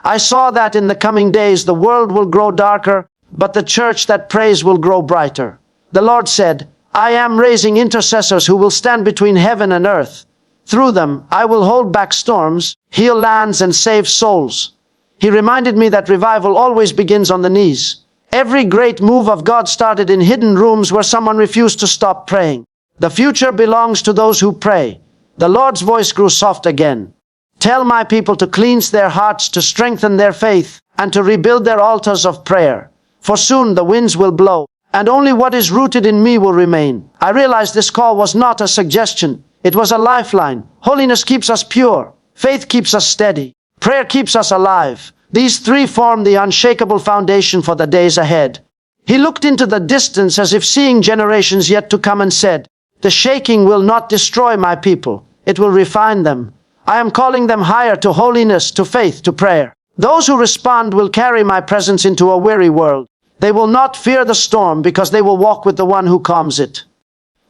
I saw that in the coming days the world will grow darker, but the church that prays will grow brighter. The Lord said, I am raising intercessors who will stand between heaven and earth. Through them, I will hold back storms, heal lands, and save souls. He reminded me that revival always begins on the knees. Every great move of God started in hidden rooms where someone refused to stop praying. The future belongs to those who pray. The Lord's voice grew soft again. Tell my people to cleanse their hearts, to strengthen their faith, and to rebuild their altars of prayer. For soon the winds will blow, and only what is rooted in me will remain. I realized this call was not a suggestion. It was a lifeline. Holiness keeps us pure. Faith keeps us steady. Prayer keeps us alive. These three form the unshakable foundation for the days ahead. He looked into the distance as if seeing generations yet to come and said, the shaking will not destroy my people. It will refine them. I am calling them higher to holiness, to faith, to prayer. Those who respond will carry my presence into a weary world. They will not fear the storm because they will walk with the one who calms it.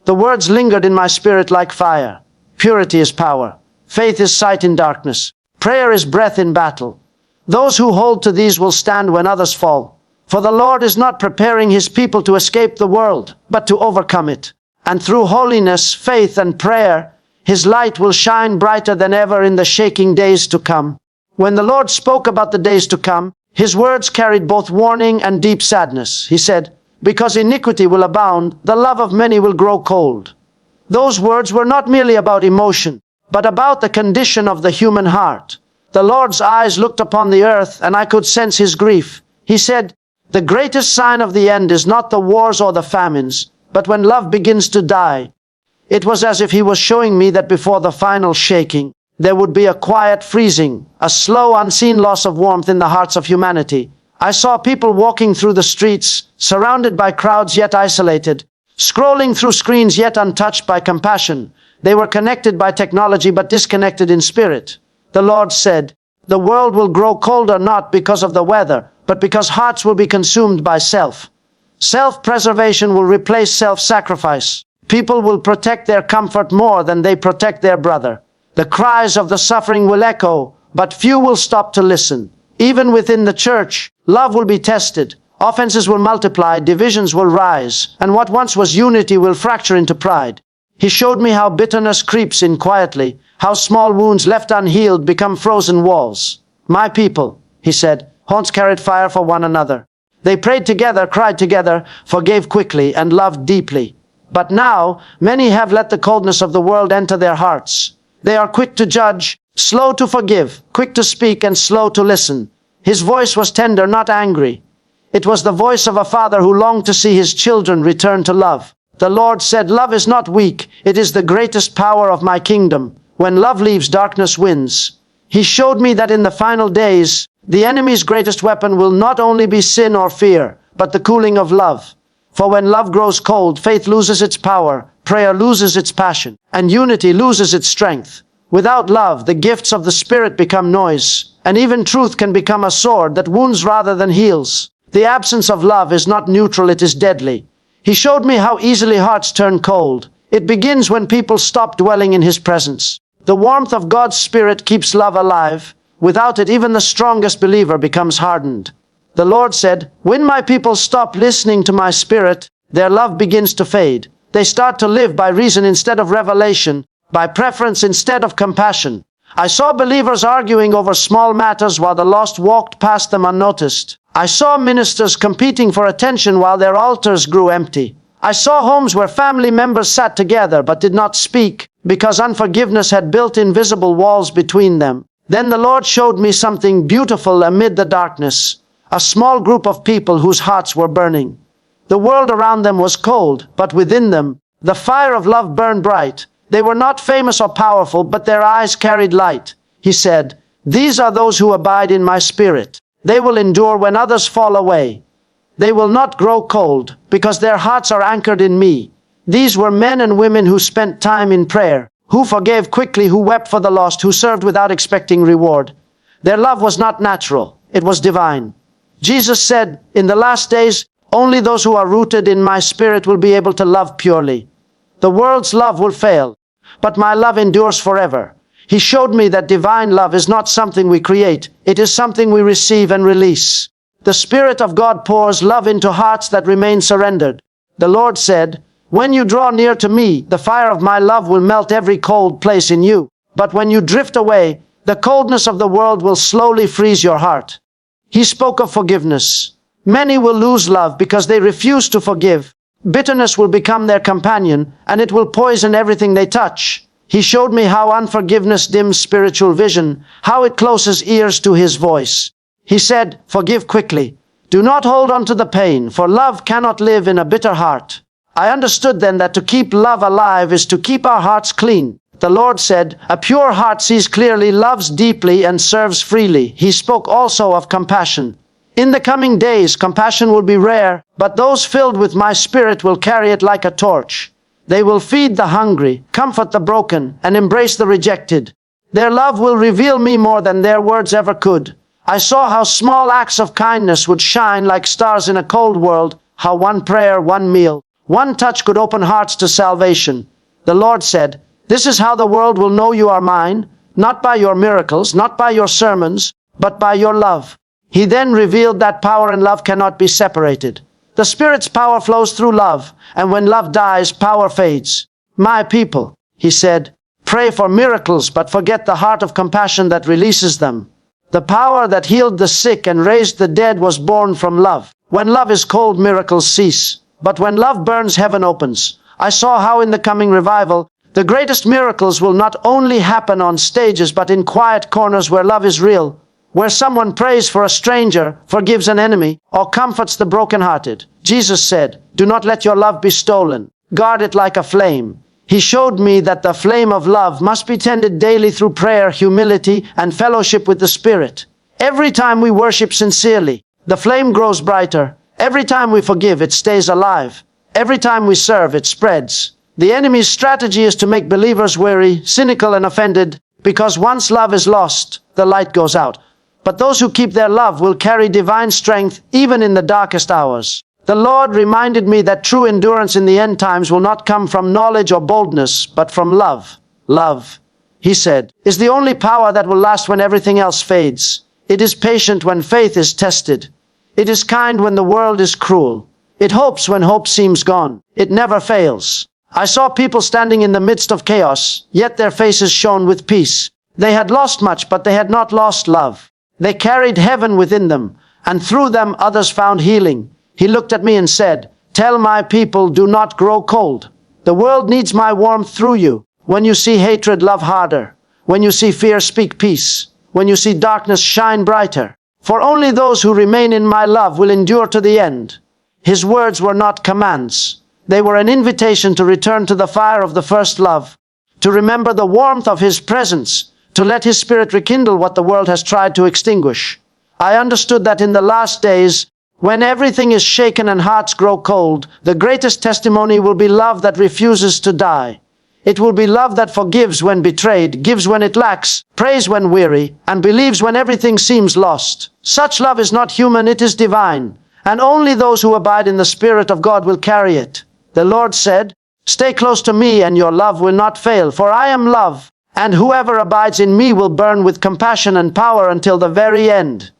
The words lingered in my spirit like fire. Purity is power. Faith is sight in darkness. Prayer is breath in battle. Those who hold to these will stand when others fall. For the Lord is not preparing His people to escape the world, but to overcome it. And through holiness, faith, and prayer, His light will shine brighter than ever in the shaking days to come. When the Lord spoke about the days to come, His words carried both warning and deep sadness. He said, because iniquity will abound, the love of many will grow cold. Those words were not merely about emotion, but about the condition of the human heart. The Lord's eyes looked upon the earth, and I could sense His grief. He said, the greatest sign of the end is not the wars or the famines, but when love begins to die. It was as if He was showing me that before the final shaking, there would be a quiet freezing, a slow, unseen loss of warmth in the hearts of humanity. I saw people walking through the streets, surrounded by crowds yet isolated, scrolling through screens yet untouched by compassion. They were connected by technology but disconnected in spirit. The Lord said, "The world will grow colder not because of the weather, but because hearts will be consumed by self. Self-preservation will replace self-sacrifice. People will protect their comfort more than they protect their brother. The cries of the suffering will echo, but few will stop to listen. Even within the church, love will be tested. Offenses will multiply, divisions will rise, and what once was unity will fracture into pride." He showed me how bitterness creeps in quietly, how small wounds left unhealed become frozen walls. "My people," he said, "once carried fire for one another. They prayed together, cried together, forgave quickly, and loved deeply. But now, many have let the coldness of the world enter their hearts. They are quick to judge, slow to forgive, quick to speak, and slow to listen." His voice was tender, not angry. It was the voice of a father who longed to see his children return to love. The Lord said, "Love is not weak. It is the greatest power of my kingdom. When love leaves, darkness wins." He showed me that in the final days, the enemy's greatest weapon will not only be sin or fear, but the cooling of love. For when love grows cold, faith loses its power, prayer loses its passion, and unity loses its strength. Without love, the gifts of the Spirit become noise, and even truth can become a sword that wounds rather than heals. The absence of love is not neutral, it is deadly. He showed me how easily hearts turn cold. It begins when people stop dwelling in His presence. The warmth of God's Spirit keeps love alive. Without it, even the strongest believer becomes hardened. The Lord said, "When my people stop listening to my Spirit, their love begins to fade. They start to live by reason instead of revelation, by preference instead of compassion." I saw believers arguing over small matters while the lost walked past them unnoticed. I saw ministers competing for attention while their altars grew empty. I saw homes where family members sat together but did not speak because unforgiveness had built invisible walls between them. Then the Lord showed me something beautiful amid the darkness, a small group of people whose hearts were burning. The world around them was cold, but within them, the fire of love burned bright. They were not famous or powerful, but their eyes carried light. He said, "These are those who abide in my Spirit. They will endure when others fall away. They will not grow cold, because their hearts are anchored in me." These were men and women who spent time in prayer, who forgave quickly, who wept for the lost, who served without expecting reward. Their love was not natural, it was divine. Jesus said, "In the last days, only those who are rooted in my Spirit will be able to love purely. The world's love will fail, but my love endures forever." He showed me that divine love is not something we create, it is something we receive and release. The Spirit of God pours love into hearts that remain surrendered. The Lord said, "When you draw near to me, the fire of my love will melt every cold place in you. But when you drift away, the coldness of the world will slowly freeze your heart." He spoke of forgiveness. Many will lose love because they refuse to forgive. Bitterness will become their companion, and it will poison everything they touch. He showed me how unforgiveness dims spiritual vision, how it closes ears to His voice. He said, "Forgive quickly. Do not hold on to the pain, for love cannot live in a bitter heart." I understood then that to keep love alive is to keep our hearts clean. The Lord said, "A pure heart sees clearly, loves deeply, and serves freely." He spoke also of compassion. In the coming days, compassion will be rare, but those filled with my Spirit will carry it like a torch. They will feed the hungry, comfort the broken, and embrace the rejected. Their love will reveal me more than their words ever could. I saw how small acts of kindness would shine like stars in a cold world, how one prayer, one meal, one touch could open hearts to salvation. The Lord said, "This is how the world will know you are mine, not by your miracles, not by your sermons, but by your love." He then revealed that power and love cannot be separated. The Spirit's power flows through love, and when love dies, power fades. "My people," He said, "pray for miracles, but forget the heart of compassion that releases them." The power that healed the sick and raised the dead was born from love. When love is cold, miracles cease. But when love burns, heaven opens. I saw how in the coming revival, the greatest miracles will not only happen on stages, but in quiet corners where love is real. Where someone prays for a stranger, forgives an enemy, or comforts the brokenhearted. Jesus said, "Do not let your love be stolen. Guard it like a flame." He showed me that the flame of love must be tended daily through prayer, humility, and fellowship with the Spirit. Every time we worship sincerely, the flame grows brighter. Every time we forgive, it stays alive. Every time we serve, it spreads. The enemy's strategy is to make believers weary, cynical, and offended, because once love is lost, the light goes out. But those who keep their love will carry divine strength even in the darkest hours. The Lord reminded me that true endurance in the end times will not come from knowledge or boldness, but from love. Love, he said, is the only power that will last when everything else fades. It is patient when faith is tested. It is kind when the world is cruel. It hopes when hope seems gone. It never fails. I saw people standing in the midst of chaos, yet their faces shone with peace. They had lost much, but they had not lost love. They carried heaven within them, and through them others found healing. He looked at me and said, "Tell my people, do not grow cold. The world needs my warmth through you. When you see hatred, love harder. When you see fear, speak peace. When you see darkness, shine brighter. For only those who remain in my love will endure to the end." His words were not commands. They were an invitation to return to the fire of the first love, to remember the warmth of his presence, to let his spirit rekindle what the world has tried to extinguish. I understood that in the last days, when everything is shaken and hearts grow cold, the greatest testimony will be love that refuses to die. It will be love that forgives when betrayed, gives when it lacks, prays when weary, and believes when everything seems lost. Such love is not human, it is divine, and only those who abide in the Spirit of God will carry it. The Lord said, "Stay close to me and your love will not fail, for I am love, and whoever abides in me will burn with compassion and power until the very end."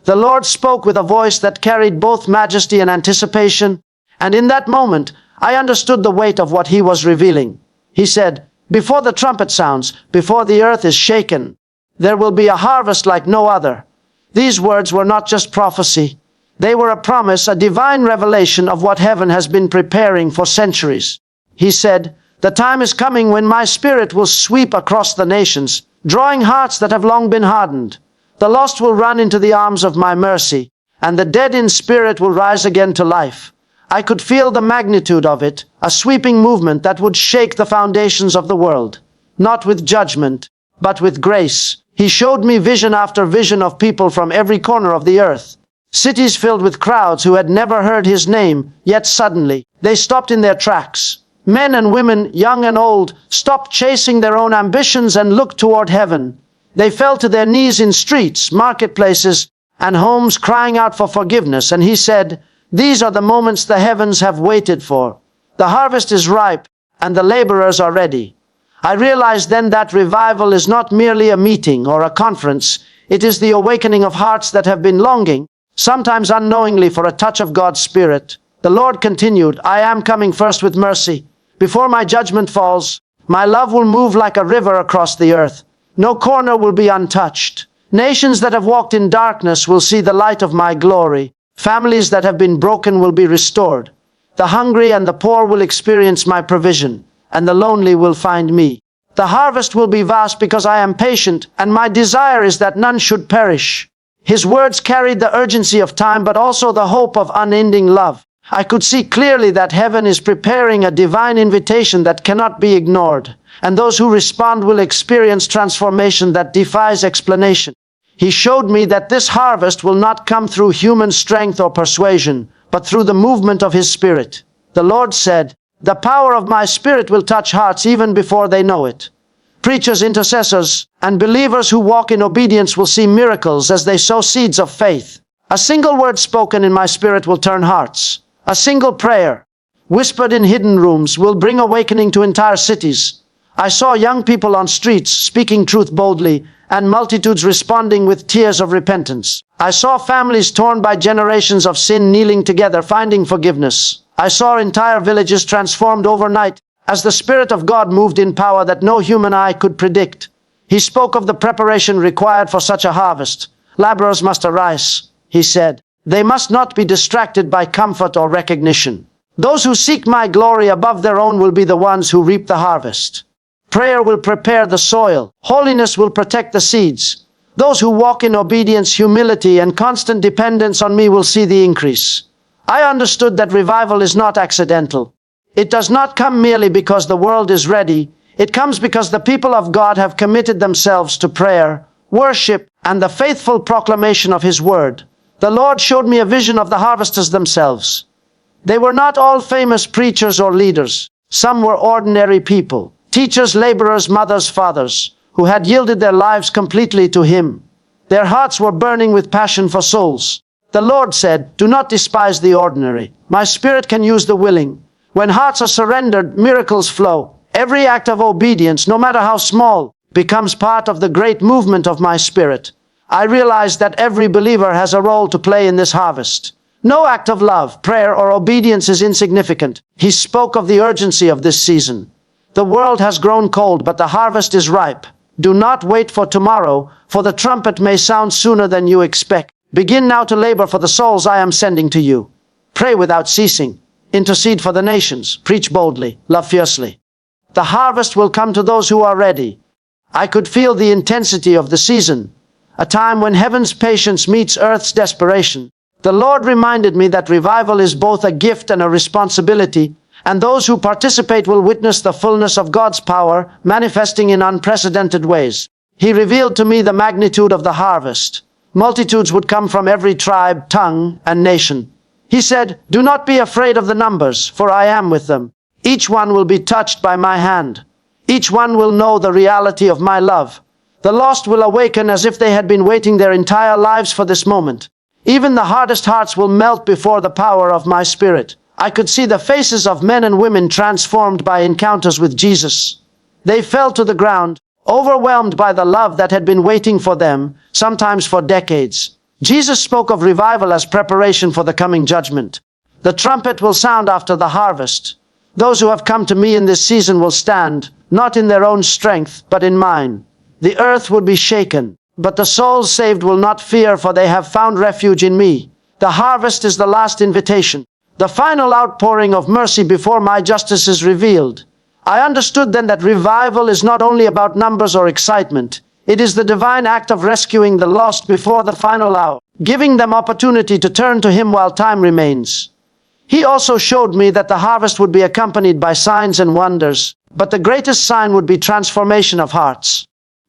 The Lord spoke with a voice that carried both majesty and anticipation, and in that moment, I understood the weight of what he was revealing. He said, "Before the trumpet sounds, before the earth is shaken, there will be a harvest like no other." These words were not just prophecy. They were a promise, a divine revelation of what heaven has been preparing for centuries. He said, "The time is coming when my spirit will sweep across the nations, drawing hearts that have long been hardened. The lost will run into the arms of my mercy, and the dead in spirit will rise again to life." I could feel the magnitude of it, a sweeping movement that would shake the foundations of the world. Not with judgment, but with grace. He showed me vision after vision of people from every corner of the earth. Cities filled with crowds who had never heard his name, yet suddenly, they stopped in their tracks. Men and women, young and old, stopped chasing their own ambitions and looked toward heaven. They fell to their knees in streets, marketplaces, and homes crying out for forgiveness, and he said, "These are the moments the heavens have waited for. The harvest is ripe, and the laborers are ready." I realized then that revival is not merely a meeting or a conference. It is the awakening of hearts that have been longing, sometimes unknowingly, for a touch of God's Spirit. The Lord continued, "I am coming first with mercy. Before my judgment falls, my love will move like a river across the earth. No corner will be untouched. Nations that have walked in darkness will see the light of my glory. Families that have been broken will be restored. The hungry and the poor will experience my provision, and the lonely will find me. The harvest will be vast because I am patient, and my desire is that none should perish." His words carried the urgency of time, but also the hope of unending love. I could see clearly that heaven is preparing a divine invitation that cannot be ignored, and those who respond will experience transformation that defies explanation. He showed me that this harvest will not come through human strength or persuasion, but through the movement of his Spirit. The Lord said, "The power of my Spirit will touch hearts even before they know it." Preachers, intercessors, and believers who walk in obedience will see miracles as they sow seeds of faith. A single word spoken in my spirit will turn hearts. A single prayer, whispered in hidden rooms, will bring awakening to entire cities. I saw young people on streets speaking truth boldly, and multitudes responding with tears of repentance. I saw families torn by generations of sin kneeling together, finding forgiveness. I saw entire villages transformed overnight as the Spirit of God moved in power that no human eye could predict. He spoke of the preparation required for such a harvest. Laborers must arise, he said. They must not be distracted by comfort or recognition. Those who seek my glory above their own will be the ones who reap the harvest. Prayer will prepare the soil. Holiness will protect the seeds. Those who walk in obedience, humility, and constant dependence on me will see the increase. I understood that revival is not accidental. It does not come merely because the world is ready. It comes because the people of God have committed themselves to prayer, worship, and the faithful proclamation of His word. The Lord showed me a vision of the harvesters themselves. They were not all famous preachers or leaders. Some were ordinary people, teachers, laborers, mothers, fathers, who had yielded their lives completely to Him. Their hearts were burning with passion for souls. The Lord said, "Do not despise the ordinary. My Spirit can use the willing." When hearts are surrendered, miracles flow. Every act of obedience, no matter how small, becomes part of the great movement of my Spirit. I realize that every believer has a role to play in this harvest. No act of love, prayer, or obedience is insignificant. He spoke of the urgency of this season. The world has grown cold, but the harvest is ripe. Do not wait for tomorrow, for the trumpet may sound sooner than you expect. Begin now to labor for the souls I am sending to you. Pray without ceasing. Intercede for the nations. Preach boldly. Love fiercely. The harvest will come to those who are ready. I could feel the intensity of the season, a time when heaven's patience meets earth's desperation. The Lord reminded me that revival is both a gift and a responsibility, and those who participate will witness the fullness of God's power manifesting in unprecedented ways. He revealed to me the magnitude of the harvest. Multitudes would come from every tribe, tongue, and nation. He said, "Do not be afraid of the numbers, for I am with them. Each one will be touched by my hand. Each one will know the reality of my love. The lost will awaken as if they had been waiting their entire lives for this moment. Even the hardest hearts will melt before the power of my Spirit." I could see the faces of men and women transformed by encounters with Jesus. They fell to the ground, overwhelmed by the love that had been waiting for them, sometimes for decades. Jesus spoke of revival as preparation for the coming judgment. The trumpet will sound after the harvest. Those who have come to me in this season will stand, not in their own strength, but in mine. The earth will be shaken, but the souls saved will not fear, for they have found refuge in me. The harvest is the last invitation, the final outpouring of mercy before my justice is revealed. I understood then that revival is not only about numbers or excitement. It is the divine act of rescuing the lost before the final hour, giving them opportunity to turn to Him while time remains. He also showed me that the harvest would be accompanied by signs and wonders, but the greatest sign would be transformation of hearts.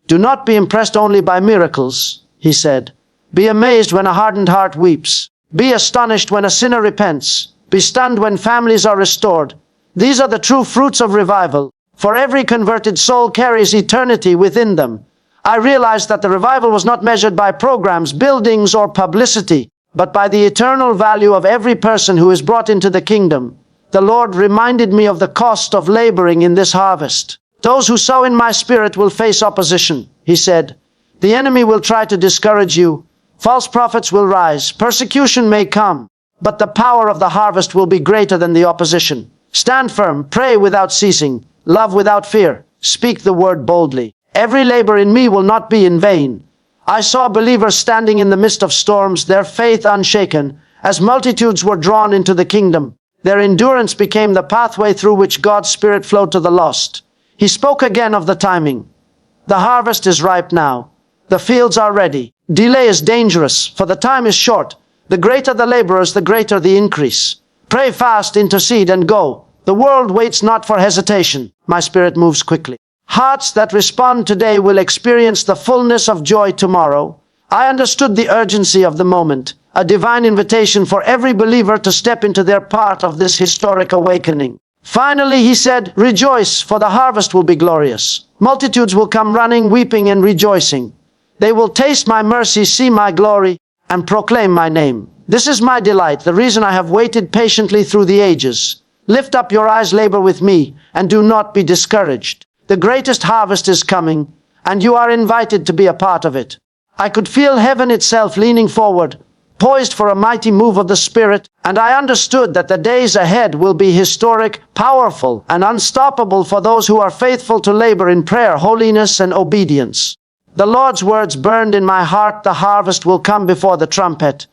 "Do not be impressed only by miracles," He said. "Be amazed when a hardened heart weeps. Be astonished when a sinner repents. Be stunned when families are restored. These are the true fruits of revival, for every converted soul carries eternity within them." I realized that the revival was not measured by programs, buildings, or publicity, but by the eternal value of every person who is brought into the kingdom. The Lord reminded me of the cost of laboring in this harvest. "Those who sow in my Spirit will face opposition," He said. "The enemy will try to discourage you. False prophets will rise. Persecution may come, but the power of the harvest will be greater than the opposition. Stand firm, pray without ceasing, love without fear, speak the word boldly. Every labor in me will not be in vain." I saw believers standing in the midst of storms, their faith unshaken, as multitudes were drawn into the kingdom. Their endurance became the pathway through which God's Spirit flowed to the lost. He spoke again of the timing. "The harvest is ripe now. The fields are ready. Delay is dangerous, for the time is short. The greater the laborers, the greater the increase. Pray fast, intercede, and go. The world waits not for hesitation. My Spirit moves quickly. Hearts that respond today will experience the fullness of joy tomorrow." I understood the urgency of the moment, a divine invitation for every believer to step into their part of this historic awakening. Finally, He said, "Rejoice, for the harvest will be glorious. Multitudes will come running, weeping, and rejoicing. They will taste my mercy, see my glory, and proclaim my name. This is my delight, the reason I have waited patiently through the ages. Lift up your eyes, labor with me, and do not be discouraged. The greatest harvest is coming, and you are invited to be a part of it." I could feel heaven itself leaning forward, poised for a mighty move of the Spirit, and I understood that the days ahead will be historic, powerful, and unstoppable for those who are faithful to labor in prayer, holiness, and obedience. The Lord's words burned in my heart. The harvest will come before the trumpet.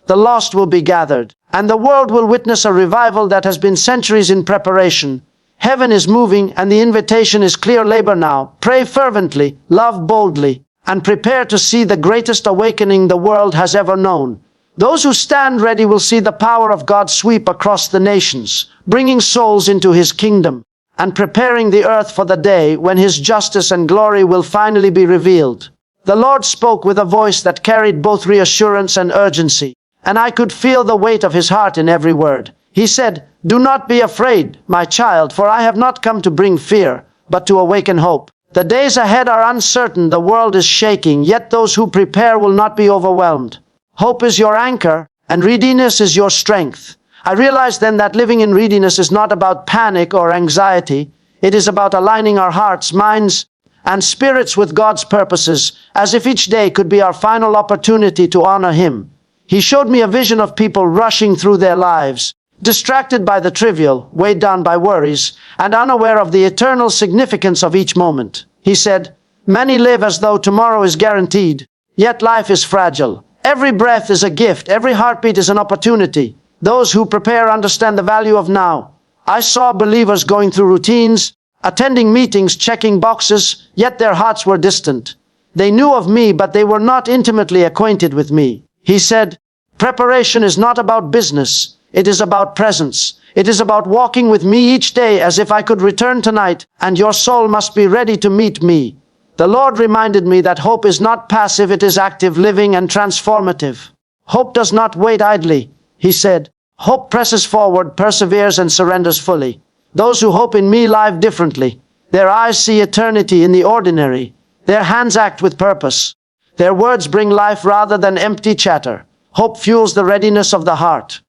The lost will be gathered, and the world will witness a revival that has been centuries in preparation. Heaven is moving, and the invitation is clear. Labor now, pray fervently, love boldly, and prepare to see the greatest awakening the world has ever known. Those who stand ready will see the power of God sweep across the nations, bringing souls into His kingdom, and preparing the earth for the day when His justice and glory will finally be revealed. The Lord spoke with a voice that carried both reassurance and urgency, and I could feel the weight of His heart in every word. He said, "Do not be afraid, my child, for I have not come to bring fear, but to awaken hope." The days ahead are uncertain, the world is shaking, yet those who prepare will not be overwhelmed. Hope is your anchor, and readiness is your strength. I realized then that living in readiness is not about panic or anxiety. It is about aligning our hearts, minds, and spirits with God's purposes, as if each day could be our final opportunity to honor Him. He showed me a vision of people rushing through their lives, distracted by the trivial, weighed down by worries, and unaware of the eternal significance of each moment. He said, "Many live as though tomorrow is guaranteed, yet life is fragile. Every breath is a gift, every heartbeat is an opportunity. Those who prepare understand the value of now." I saw believers going through routines, attending meetings, checking boxes, yet their hearts were distant. They knew of me, but they were not intimately acquainted with me. He said, "Preparation is not about business. It is about presence. It is about walking with me each day as if I could return tonight, and your soul must be ready to meet me." The Lord reminded me that hope is not passive, it is active, living, and transformative. Hope does not wait idly, He said. Hope presses forward, perseveres, and surrenders fully. Those who hope in me live differently. Their eyes see eternity in the ordinary. Their hands act with purpose. Their words bring life rather than empty chatter. Hope fuels the readiness of the heart.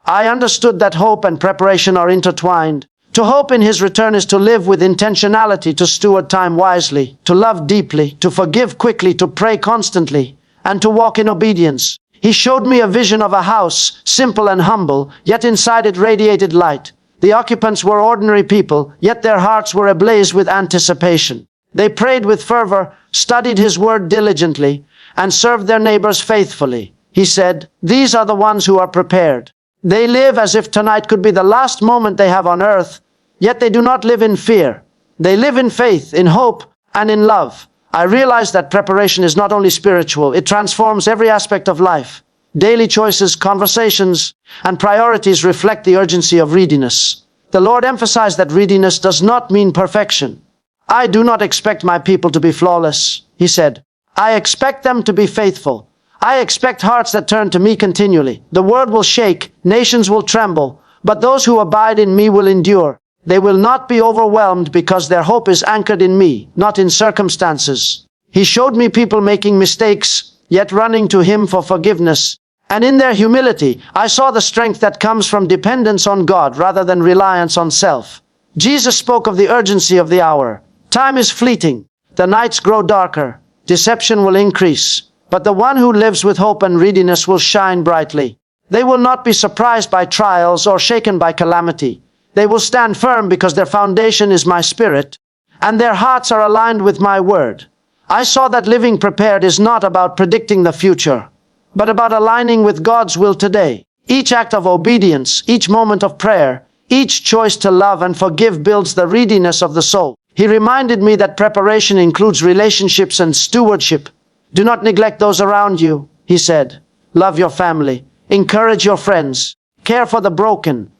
I understood that hope and preparation are intertwined. To hope in His return is to live with intentionality, to steward time wisely, to love deeply, to forgive quickly, to pray constantly, and to walk in obedience. He showed me a vision of a house, simple and humble, yet inside it radiated light. The occupants were ordinary people, yet their hearts were ablaze with anticipation. They prayed with fervor, studied His word diligently, and served their neighbors faithfully. He said, "These are the ones who are prepared. They live as if tonight could be the last moment they have on earth, yet they do not live in fear. They live in faith, in hope, and in love." I realized that preparation is not only spiritual, it transforms every aspect of life. Daily choices, conversations, and priorities reflect the urgency of readiness. The Lord emphasized that readiness does not mean perfection. "I do not expect my people to be flawless," He said. "I expect them to be faithful. I expect hearts that turn to me continually. The world will shake, nations will tremble, but those who abide in me will endure. They will not be overwhelmed because their hope is anchored in me, not in circumstances." He showed me people making mistakes, yet running to Him for forgiveness. And in their humility, I saw the strength that comes from dependence on God rather than reliance on self. Jesus spoke of the urgency of the hour. Time is fleeting. The nights grow darker. Deception will increase. But the one who lives with hope and readiness will shine brightly. They will not be surprised by trials or shaken by calamity. They will stand firm because their foundation is my Spirit, and their hearts are aligned with my word. I saw that living prepared is not about predicting the future, but about aligning with God's will today. Each act of obedience, each moment of prayer, each choice to love and forgive builds the readiness of the soul. He reminded me that preparation includes relationships and stewardship. "Do not neglect those around you," He said. "Love your family. Encourage your friends. Care for the broken."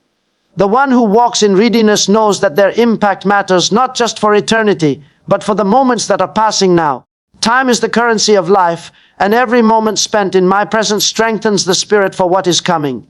The one who walks in readiness knows that their impact matters not just for eternity, but for the moments that are passing now. Time is the currency of life, and every moment spent in my presence strengthens the spirit for what is coming.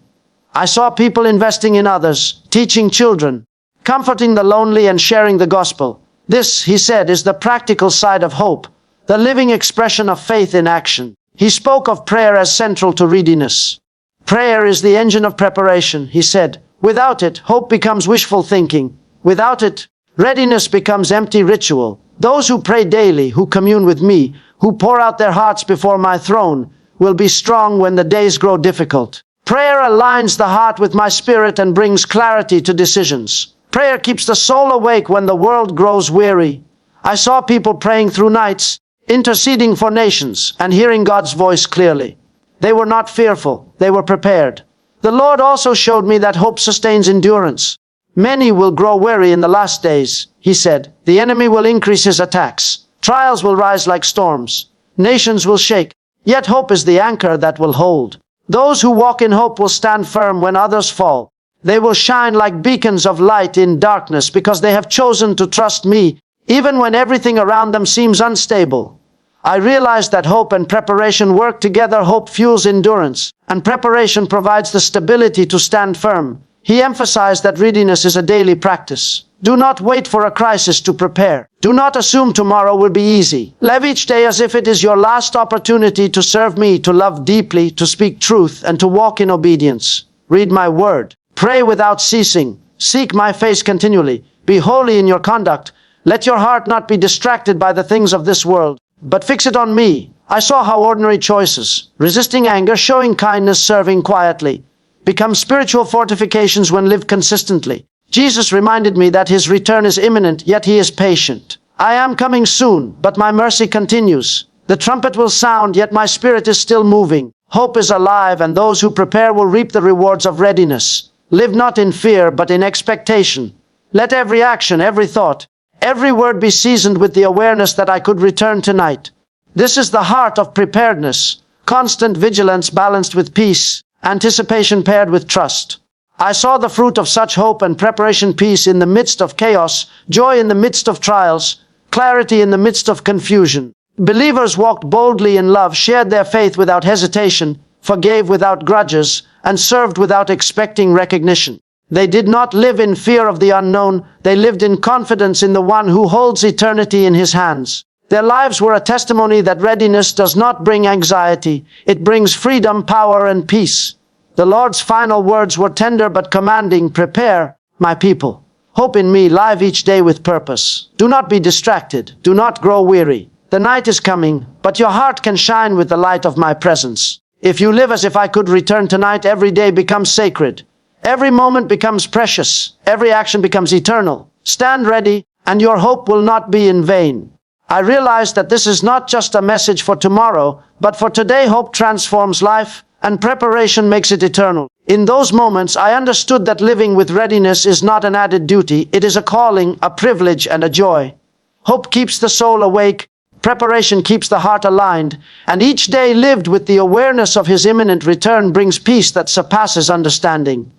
I saw people investing in others, teaching children, comforting the lonely, and sharing the gospel. This, He said, is the practical side of hope, the living expression of faith in action. He spoke of prayer as central to readiness. "Prayer is the engine of preparation," He said. "Without it, hope becomes wishful thinking. Without it, readiness becomes empty ritual. Those who pray daily, who commune with me, who pour out their hearts before my throne, will be strong when the days grow difficult." Prayer aligns the heart with my spirit and brings clarity to decisions. Prayer keeps the soul awake when the world grows weary. I saw people praying through nights, interceding for nations, and hearing God's voice clearly. They were not fearful, they were prepared. The Lord also showed me that hope sustains endurance. "Many will grow weary in the last days," He said. "The enemy will increase his attacks. Trials will rise like storms. Nations will shake. Yet hope is the anchor that will hold. Those who walk in hope will stand firm when others fall. They will shine like beacons of light in darkness because they have chosen to trust me, even when everything around them seems unstable." I realized that hope and preparation work together. Hope fuels endurance, and preparation provides the stability to stand firm, He emphasized that readiness is a daily practice. Do not wait for a crisis to prepare. Do not assume tomorrow will be easy. Live each day as if it is your last opportunity to serve me, to love deeply, to speak truth, and to walk in obedience. Read my word. Pray without ceasing. Seek my face continually. Be holy in your conduct. Let your heart not be distracted by the things of this world, but fix it on me. I saw how ordinary choices, resisting anger, showing kindness, serving quietly, become spiritual fortifications when lived consistently. Jesus reminded me that his return is imminent, yet he is patient. I am coming soon, but my mercy continues. The trumpet will sound, yet my spirit is still moving. Hope is alive, and those who prepare will reap the rewards of readiness. Live not in fear, but in expectation. Let every action, every thought, every word be seasoned with the awareness that I could return tonight. This is the heart of preparedness, constant vigilance balanced with peace, anticipation paired with trust. I saw the fruit of such hope and preparation: peace in the midst of chaos, joy in the midst of trials, clarity in the midst of confusion. Believers walked boldly in love, shared their faith without hesitation, forgave without grudges, and served without expecting recognition. They did not live in fear of the unknown. They lived in confidence in the one who holds eternity in his hands. Their lives were a testimony that readiness does not bring anxiety. It brings freedom, power, and peace. The Lord's final words were tender but commanding: prepare, my people. Hope in me, live each day with purpose. Do not be distracted. Do not grow weary. The night is coming, but your heart can shine with the light of my presence. If you live as if I could return tonight, every day becomes sacred. Every moment becomes precious. Every action becomes eternal. Stand ready, and your hope will not be in vain. I realized that this is not just a message for tomorrow, but for today. Hope transforms life, and preparation makes it eternal. In those moments, I understood that living with readiness is not an added duty. It is a calling, a privilege, and a joy. Hope keeps the soul awake. Preparation keeps the heart aligned, and each day lived with the awareness of his imminent return brings peace that surpasses understanding.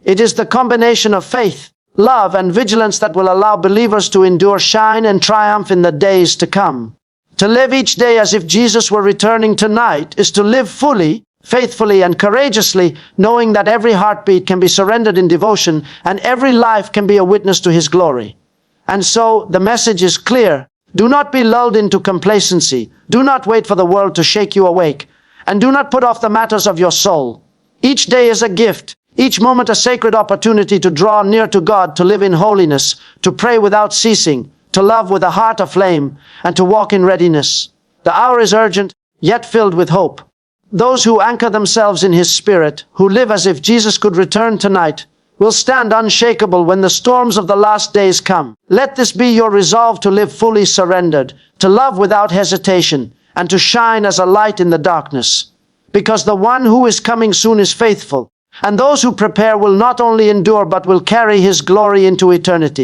It is the combination of faith, love, and vigilance that will allow believers to endure, shine, and triumph in the days to come. To live each day as if Jesus were returning tonight is to live fully, faithfully, and courageously, knowing that every heartbeat can be surrendered in devotion and every life can be a witness to his glory. And so, the message is clear. Do not be lulled into complacency. Do not wait for the world to shake you awake. And do not put off the matters of your soul. Each day is a gift. Each moment a sacred opportunity to draw near to God, to live in holiness, to pray without ceasing, to love with a heart aflame, and to walk in readiness. The hour is urgent, yet filled with hope. Those who anchor themselves in his spirit, who live as if Jesus could return tonight, will stand unshakable when the storms of the last days come. Let this be your resolve: to live fully surrendered, to love without hesitation, and to shine as a light in the darkness. Because the one who is coming soon is faithful, and those who prepare will not only endure but will carry his glory into eternity.